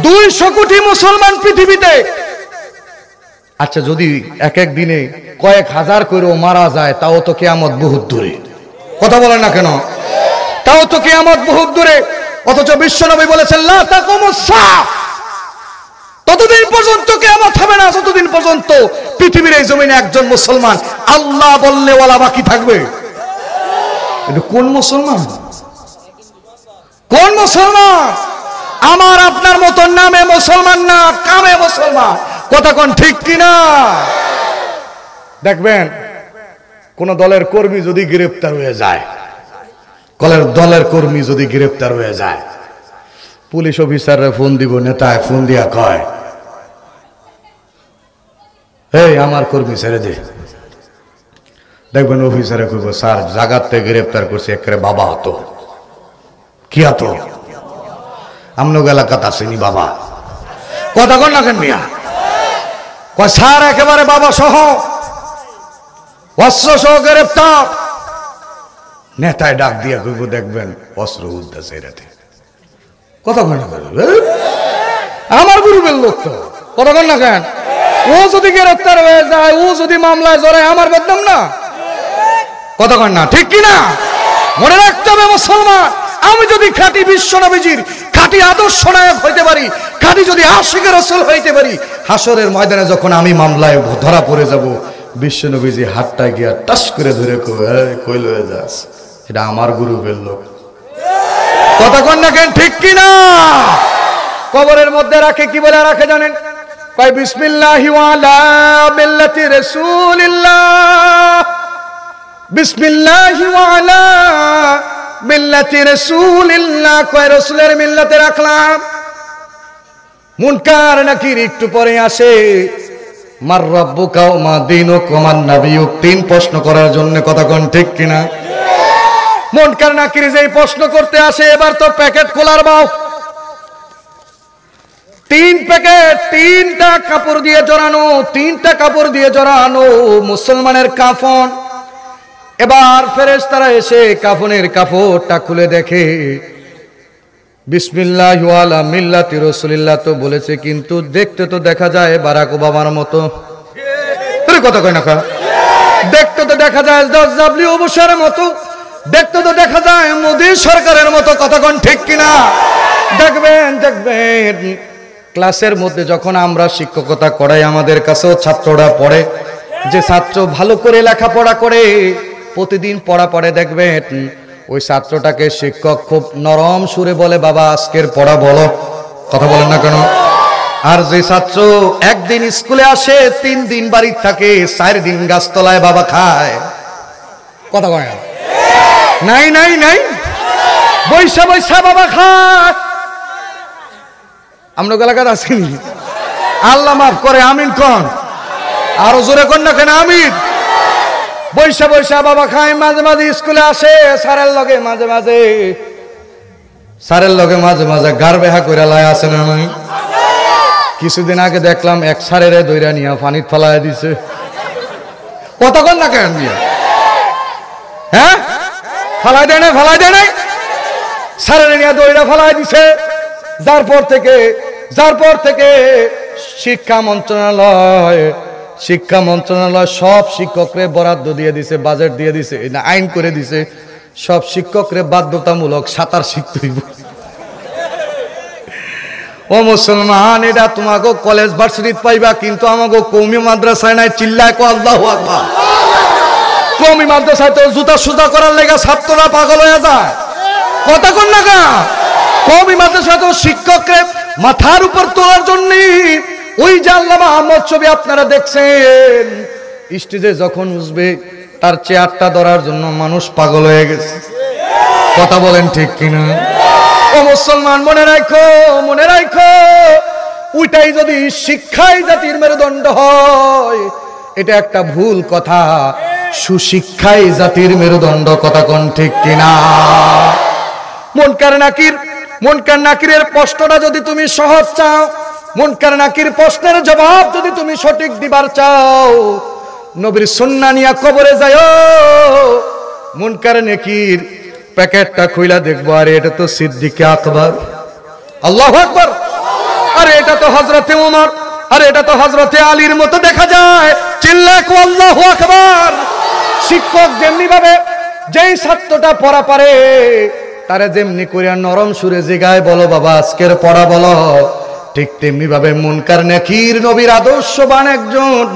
200 কোটি মুসলমান পৃথিবীতে। আচ্ছা যদি এক এক দিনে কয়েক হাজার করেও মারা যায়, তাও তো কিয়ামত বহুত দূরে। কথা বলেন না কেন? তাও তো কিয়ামত বহুত দূরে। অথচ বিশ্বনবী বলেছেন লা তাকুমুস সাআহ, ততদিন পর্যন্ত কিয়ামত হবে না যতদিন পর্যন্ত পৃথিবীর এই জমিনে একজন মুসলমান আল্লাহ বললে ওয়ালা বাকি থাকবে। এটা কোন মুসলমান? কোন মুসলমান? আমার আপনার মতো নামে মুসলমান না, কামে মুসলমান। কথা কোন ঠিক কিনা? দেখবেন কোন দলের কর্মী যদি গ্রেফতার হয়ে যায়, দলের কর্মী যদি গ্রেফতার হয়ে যায়, পুলিশ অফিসাররা ফোন দিব, নেতায় ফোন দিয়া কয়, এই আমার কর্মী ছেড়ে দে। দেখবেন অফিসারে কইব, স্যার জাগাতে গ্রেফতার করছে, একেবারে বাবা হতো। কি হতো? আমনগ এলাকাত আসেনি বাবা। কথা কন না কেন মিয়া? কয় স্যার একেবারে বাবা সহ, অস্ত্র সহ গ্রেফতার। নেতায় ডাক দিয়া কইব, দেখবেন অস্ত্র উদ্দেশ্যে রাতে। কথা কন না কেন? আমার গ্রুপের লোক তো। কথা কন না কেন? ও যদি গ্রেফতার হয়ে যায়, ও যদি মামলায় জড়ায়, আমার বদনাম না? কথা কন না ঠিক কিনা? মনে রাখতে হবে মুসলমান, আমি যদি খাঁটি বিশ্ব নবীজির খাঁটি আদর্শ নায়ক হইতে পারি, খাঁটি যদি আশিকের রাসূল হইতে পারি, হাসরের ময়দানে যখন আমি মামলায় ধরা পড়ে যাব, বিশ্ব নবীজি হাতটা গিয়া টাস করে ধরে কই লয়ে যাস, এটা আমার গ্রুপের লোক। কথা কন না কেন ঠিক কিনা? কবরের মধ্যে রাখে, কি বলে রাখে জানেন? কয় বিসমিল্লাহি ওয়া আলা মিল্লাতি রাসূলিল্লাহ, বিসমিল্লাহি ওয়া আলা মিল্লাতি রাসূলিল্লাহ। কয় রাসূলের মিল্লাতে রাখলাম। মুনকার নাকির একটু পরে আসে, মার রাব্বুকা ওয়া মা দীনুকা ওয়া মান নাবিয়ুক, 3 প্রশ্ন করার জন্য। কথা কোন ঠিক কিনা? মুনকার নাকির যেই প্রশ্ন করতে আসে, এবার তো প্যাকেট খোলার বাও। 3 প্যাকেট, 3টা কাপড় দিয়ে জড়ানো, 3টা কাপড় দিয়ে জড়ানো মুসলমানের কাফন। এবার ফেরেশতারা এসে কাফনের কাপড়টা খুলে দেখে বিসমিল্লাহি ওয়ালা মিল্লাতি রাসূলিল্লাহ তো বলেছে, কিন্তু দেখতে তো দেখা যায় বারাক ওবামার মতো। তুই কথা কই না কা? দেখতে তো দেখা যায় জর্জ ডব্লিউ বুশের মতো, দেখতে তো দেখা যায় মোদী সরকারের মতো। কথা কোন ঠিক কিনা? দেখবেন ক্লাসের মধ্যে যখন আমরা শিক্ষকতা করাই, আমাদের কাছেও ছাত্ররা পড়ে, যে ছাত্র ভালো করে লেখাপড়া করে প্রতিদিন পড়া পড়ে, দেখবেন ওই ছাত্রটাকে শিক্ষক খুব নরম সুরে বলে, বাবা আজকের পড়া বলো। কথা বলেন না কেন? আর যে ছাত্র একদিন স্কুলে আসে, 3 দিন বাড়ি থাকে, 4 দিন গাছতলায় বাবা খায়। কথা বলে নাই নাই নাই, বৈশা বৈশা বাবা খায়। আমরা এলাকাতে আসিনি, আল্লাহ মাফ করে, আমিন কন, আরো জোরে কন না কেন আমিন। বৈশা বৈশা বাবা খায়, মাঝে মাঝে স্কুলে আসে, স্যারের লগে মাঝে মাঝে গার বেহা করে লাই আসে না নাই? কিছুদিন আগে দেখলাম এক স্যারের দইরা নিয়ে পানিত ফালাই দিছে। কতক্ষণ না কেন নিয়ে? হ্যাঁ, ফালাই দেয় নাই, স্যারের নিয়ে দইরা ফালাই দিছে। যার পর থেকে শিক্ষা মন্ত্রণালয় সব শিক্ষকরে বরাদ্দ দিয়ে দিছে, বাজেট দিয়ে দিছে, না আইন করে দিছে, সব শিক্ষকরে বাধ্যতামূলক সাঁতার শিখতে হইব। ও মুসলমান, এটা তোমাকে কলেজ ভার্সিটি পাইবা, কিন্তু আমাকে কওমি মাদ্রাসায় নাই। চিল্লায় কো আল্লাহু আকবার। কওমি মাদ্রাসায় তো জুতা সুজা করার লেগে ছাত্ররা পাগল হয়ে যায়। কথা কোন না কা? কওমি মাদ্রাসায় তো শিক্ষকরে মাথার উপর তোলার জন্য ওই যে আল্লামা আহমদ ছবি আপনারা দেখছেন, স্টেজে যখন উঠবে তার চেয়ারটা ধরার জন্য মানুষ পাগল হয়ে গেছে। কথা বলেন ঠিক কিনা? ও মুসলমান, মনে রাখো, ওইটাই যদি শিক্ষাই জাতির মেরুদণ্ড হয়, এটা একটা ভুল কথা। সুশিক্ষাই জাতির মেরুদণ্ড। কথা কোন ঠিক কিনা? মুনকার নাকিরের প্রশ্নটা যদি তুমি সহজ চাও, মুনকার নাকির প্রশ্নের জবাব যদি তুমি সঠিক দিবার চাও, নবীর সুন্নাহ নিয়া কবরে যাও। মুনকার নাকির প্যাকেটটা খুইলা দেখবো, আরে এটা তো সিদ্দিকে আকবর। আল্লাহু আকবার। আরে এটা তো হযরতে ওমর, আরে এটা তো হযরতে আলীর মতো দেখা যায়। চিল্লায় কো আল্লাহু আকবার। শিক্ষক যেমনি ভাবে যেই ছাত্রটা পড়া পারে, তারে যেমনি করিয়া নরম সুরে জিগায়, বলো বাবা আজকের পড়া বলো, ঠিক তেমনি ভাবে মুনকার নাকির নবীর আদর্শবান একজন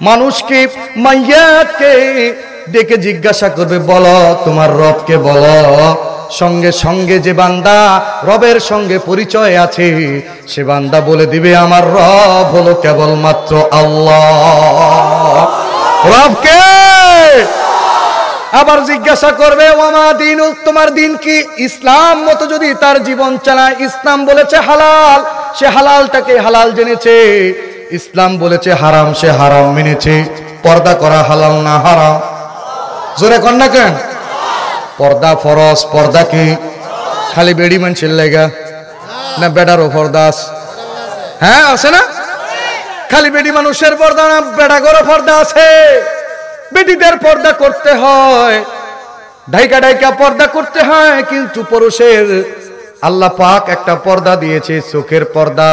মানুষকে, মাইয়াতকে ডেকে জিজ্ঞাসা করবে, বলো তোমার রবকে বলো। সঙ্গে সঙ্গে যে বান্দা রবের সঙ্গে পরিচয় আছে, সে বান্দা বলে দিবে, আমার রব হলো কেবলমাত্র আল্লাহ। রবকে আবার জিজ্ঞাসা করবে, ওমা দিনুক, তোমার দিন কি? ইসলাম মতো যদি তার জীবন চালায়, ইসলাম বলেছে হালাল, সে হালালটাকে হালাল জেনেছে। ইসলাম বলেছে হারাম, সে হারাম মেনেছে। পর্দা করা হালাল না হারাম? জোরে কন না কেন? পর্দা ফরজ। পর্দা কি খালি বেড়ি মানুষের লেগা না বেড়ারও পর্দা আছে? হ্যাঁ আছে না? খালি বেড়ি মানুষের পর্দা না, বেড়াগরও পর্দা আছে। বেটিদের পর্দা করতে হয়, ঢাইকা পর্দা করতে হয়, কিন্তু পুরুষের আল্লাহ পাক একটা পর্দা দিয়েছে, চোখের পর্দা।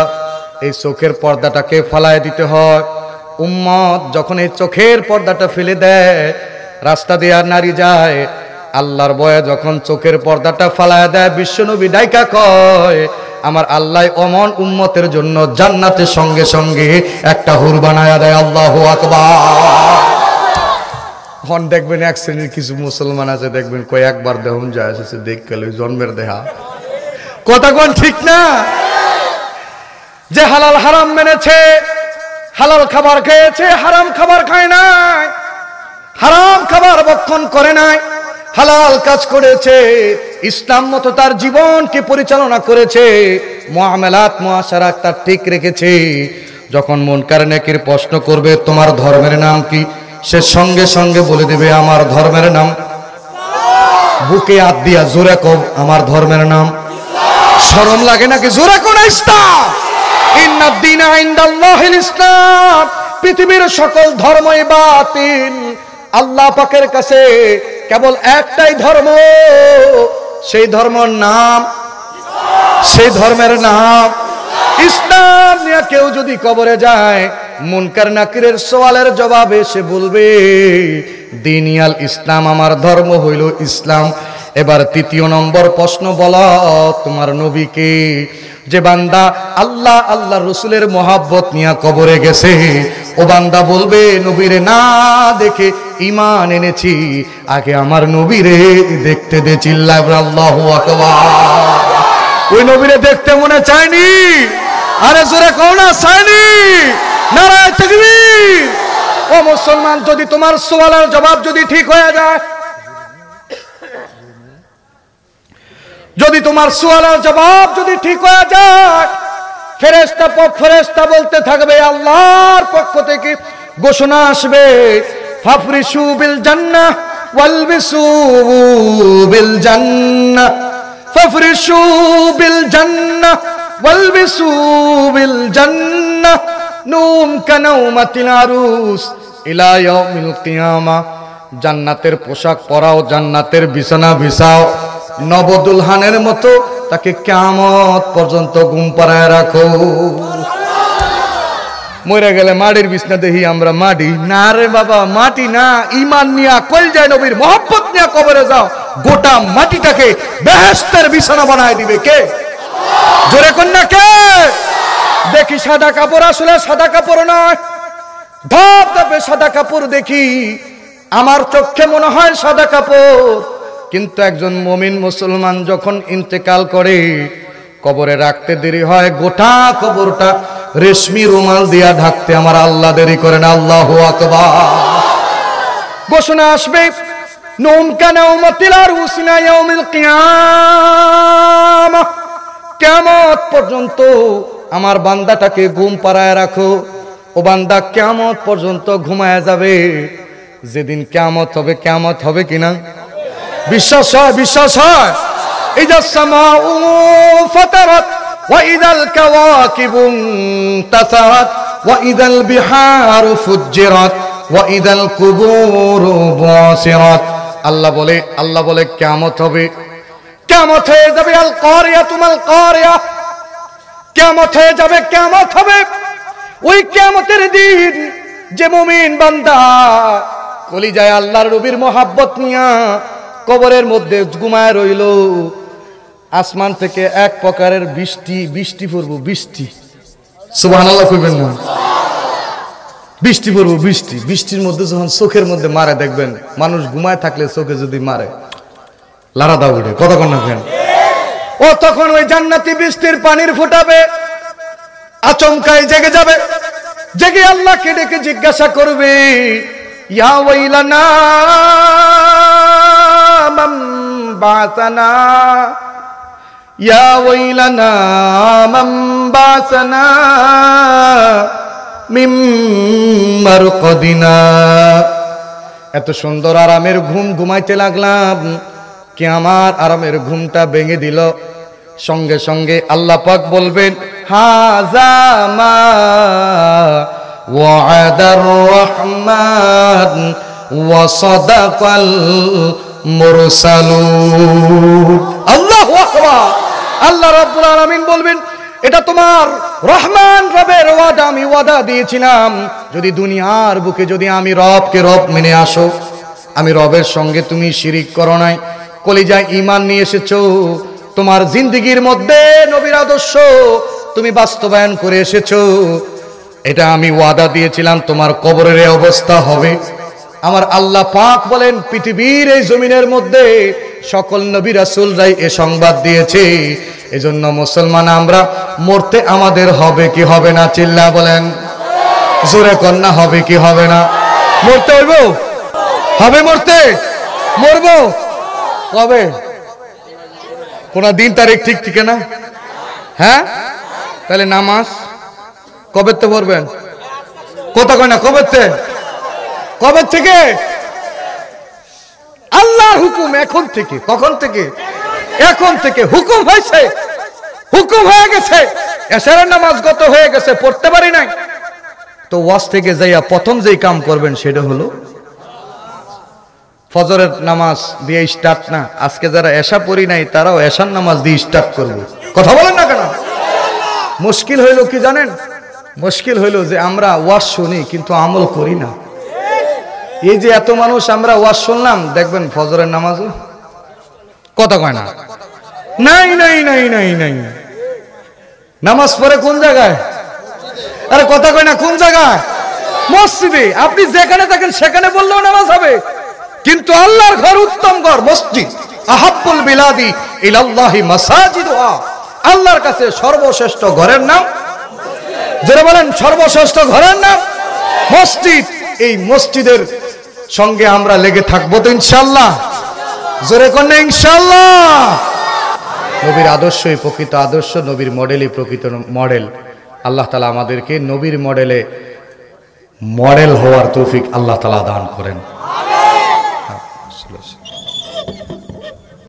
এই চোখের পর্দাটাকে ফালায় দিতে হয়। উম্মত যখন এই চোখের পর্দাটা ফেলে দেয়, রাস্তা দিয়ে আর নারী যায়, আল্লাহর ভয়ে যখন চোখের পর্দাটা ফালায় দেয়, বিশ্বনবী ডাইকা কয়, আমার আল্লাহ অমন উম্মতের জন্য জান্নাতের সঙ্গে সঙ্গে একটা হুর বানায়া দেয়। আল্লাহু আকবার। হন দেখবেন এক শ্রেণীর কিছু মুসলমান আছে, দেখবেন কয়েকবার দেহন যায় এসেছে, দেখলে জন্মের দেহা। কথা কোন ঠিক না? যে হালাল হারাম মেনেছে, হালাল খাবার খেয়েছে, হারাম খাবার খায় নাই, হারাম খাবার ভক্ষণ করে নাই, হালাল কাজ করেছে, ইসলাম মতো তার জীবনকে পরিচালনা করেছে, মুআমালাত মুআশারাত তার ঠিক রেখেছে। যখন মুনকার নাকির প্রশ্ন করবে, তোমার ধর্মের নাম কি? সে সঙ্গে সঙ্গে বলে দেবে, আমার ধর্মের নাম। বুকে হাত দিয়া জোরে কও, আমার ধর্মের নাম। শরম লাগে নাকি? জোরে কোন ইসলাম। ইন্নাদ দীনা ইনদাল্লাহিল ইসলাম, পৃথিবীর সকল ধর্মই বাতিল, আল্লাহ পাকের কাছে কেবল একটাই ধর্ম, সেই ধর্মের নাম, সেই ধর্মের নাম ইসলাম। নিয়ে কেউ যদি কবরে যায়, মুনকার নাকিরের সওয়ালের জবাবে সে বলবে দিনিয়াল ইসলাম, আমার ধর্ম হইল ইসলাম। এবার তৃতীয় নম্বর প্রশ্ন, বলো তোমার নবীকে? যে বান্দা আল্লাহ আল্লাহ রসুলের মহাব্বত নিয়ে কবরে গেছে, ও বান্দা বলবে নবীরে না দেখে ঈমান এনেছি, আগে আমার নবীরে দেখতে দে। চিল্লায় আল্লাহু আকবার। ওই নবীরে দেখতে মনে চায়নি? আরে জোরে কও না, চায়নি? নারায়ে তাকবীর। ও মুসলমান, যদি তোমার সওয়ালের জবাব যদি ঠিক হয়ে যায়, যদি তোমার সওয়ালের জবাব যদি ঠিক হয়ে যায়, ফেরেশতা বলতে থাকবে, আল্লাহর পক্ষ থেকে ঘোষণা আসবে, ফাফরিশু বিল জান্নাহ ওয়ালবিসু বিল জান্নাহ, ফাফরিশু বিল জান্নাহ ওয়ালবিসু বিল জান্নাহ, নুম কানাউমাতিল আরুস ইলা ইয়াউমিল কিয়ামা। জান্নাতের পোশাক পরাও, জান্নাতের বিছানা বিছাও, নবদুলহানের মতো তাকে কিয়ামত পর্যন্ত ঘুম পাড়ায় রাখো। মরে গেলে মাটির বিছনা দেখি আমরা, মাটি না রে বাবা, মাটি না, ঈমান নিয়া কলজায় নবীর মহব্বত নিয়া কবরে যাও, গোটা মাটিটাকে বেহেশতের বিছানা বানায় দিবে কে? জোরে কন্যা কে? দেখি সাদা কাপড়, আসলে সাদা কাপড় নয়, ধপ ধপে সাদা কাপড় দেখি, আমার চোখে মনে হয় সাদা কাপড়, কিন্তু একজন মুমিন মুসলমান যখন ইন্তেকাল করে, কবরে রাখতে দেরি হয়, গোটা কবরটা রেশমি রুমাল দিয়া ঢাকতে আমার আল্লাহ দেরি করেন। আল্লাহু আকবার। ঘোষণা আসবে, নুম কানাউমাতিল আরুস ইলা ইয়াউমিল কিয়ামা, কিয়ামত পর্যন্ত আমার বান্দাটাকে ঘুম পাড়ায় রাখো। ও বান্দা কিয়ামত পর্যন্ত ঘুমায় যাবে। যেদিন কিয়ামত হবে, কিয়ামত হবে কিনা বিশ্বাস হয়? বিশ্বাস হয়? ইযা সামাউ ফাতারাত ওয়া ইযাল কাওয়াকিবু ইনতাসারাত ওয়া ইযাল বিহারু ফুজ্জিরাত ওয়া ইযাল কুবুরু বুসিরাত। আল্লাহ বলে কিয়ামত হবে, কিয়ামত হয়ে যাবে। আল কারিয়াতুল কারিয়া, কিয়ামত হয়ে যাবে, কিয়ামত হবে। ওই কিয়ামতের দিন যে মুমিন বান্দা কলিজায় আল্লাহর নবীর মহব্বত নিয়া কবরের মধ্যে ঘুমায় রইল, আসমান থেকে এক প্রকারের বৃষ্টি পড়বো, বৃষ্টি। সুবহানাল্লাহ কইবেন না? বৃষ্টি পড়বো, বৃষ্টির মধ্যে যখন চোখের মধ্যে মারে, দেখবেন মানুষ ঘুমায় থাকলে চোখে যদি মারে লারা দাও উঠে, কথা কন না কেন? ও তখন ওই জান্নাতি বৃষ্টির পানির ফুটাবে, আচমকায় জেগে যাবে, জেগে আল্লাহকে ডেকে জিজ্ঞাসা করবে, ইয়া ওয়াইলানা মান বাসানা, ইয়া ওয়াইলানা মান বাসানা মিন মারকাদিনা। এত সুন্দর আরামের ঘুম ঘুমাইতে লাগলাম, কে আমার আরামের ঘুমটা ভেঙে দিল। সঙ্গে সঙ্গে আল্লাহ পাক বলবেন, হাযা মা ওয়া'দার রহমান ওয়া সাদাকাল মুরসালুন। আল্লাহু আকবার। আল্লাহ রাব্বুল আলামিন বলবেন, এটা তোমার রহমান রবের ওয়াদা, আমি ওয়াদা দিয়েছিলাম, যদি দুনিয়ার বুকে যদি আমি রবকে রব মেনে আসো, আমি রবের সঙ্গে তুমি শিরিক করো নাই, কলিজায় ঈমান নিয়ে এসেছো, তোমার জিন্দেগির মধ্যে নবীর আদর্শ তুমি বাস্তবায়ন করে এসেছো, এটা আমি ওয়াদা দিয়েছিলাম, তোমার কবরের এই অবস্থা হবে। আমার আল্লাহ পাক বলেন, পৃথিবীর এই জমিনের মধ্যে সকল নবী রাসূলরাই এ সংবাদ দিয়েছে। এজন্য মুসলমান আমরা মরতে আমাদের হবে কি হবে না? চিল্লা বলেন, জোরে কন্যা, হবে কি হবে না? মরতে হইব, হবে মরতে, মরবো কবে? কোন দিন তারিখ ঠিক ঠিকানা? হ্যাঁ, তাহলে নামাজ কবে থেকে পড়বেন? কথা কয় না, কবে থেকে? আল্লাহর হুকুম এখন থেকে। কখন থেকে? এখন থেকে হুকুম হয়েছে, হুকুম হয়ে গেছে। এশারের নামাজ গত হয়ে গেছে, পড়তে পারি নাই, তো ওয়াজ থেকে যাইয়া প্রথম যেই কাম করবেন সেটা হলো ফজরের নামাজ দিয়ে স্টার্ট না। আজকে যারা এশা পড়ি নাই তারাও এশার নামাজ দিয়ে স্টার্ট করবে। কথা বলেন না কেন? মুশকিল হইল কি জানেন? মুশকিল হইল যে আমরা ওয়াজ শুনি কিন্তু আমল করি না। এই যে এত মানুষ আমরা ওয়াজ শুনলাম, দেখবেন ফজরের নামাজও কথা কয় না। নাই নাই নাই নাই নাই, নামাজ পড়ে কোন জায়গায়? আরে কথা কয় না, কোন জায়গায়? মসজিদে। আপনি যেখানে থাকেন সেখানে বললেও নামাজ হবে, কিন্তু আল্লাহর ঘর উত্তম ঘর মসজিদ। আহাব্বুল বিলাদি ইলাল্লাহি মাসাজিদুহা, আল্লাহর কাছে সর্বশ্রেষ্ঠ ঘরের নাম, যারা বলেন সর্বশ্রেষ্ঠ ঘরের নাম মসজিদ। এই মসজিদের সঙ্গে আমরা লেগে থাকবো তো ইনশাআল্লাহ? জোরে কন্যা ইনশাআল্লাহ। নবীর আদর্শই প্রকৃত আদর্শ, নবীর মডেলই প্রকৃত মডেল। আল্লাহ তাআলা আমাদেরকে নবীর মডেলে মডেল হওয়ার তৌফিক আল্লাহ তাআলা দান করেন।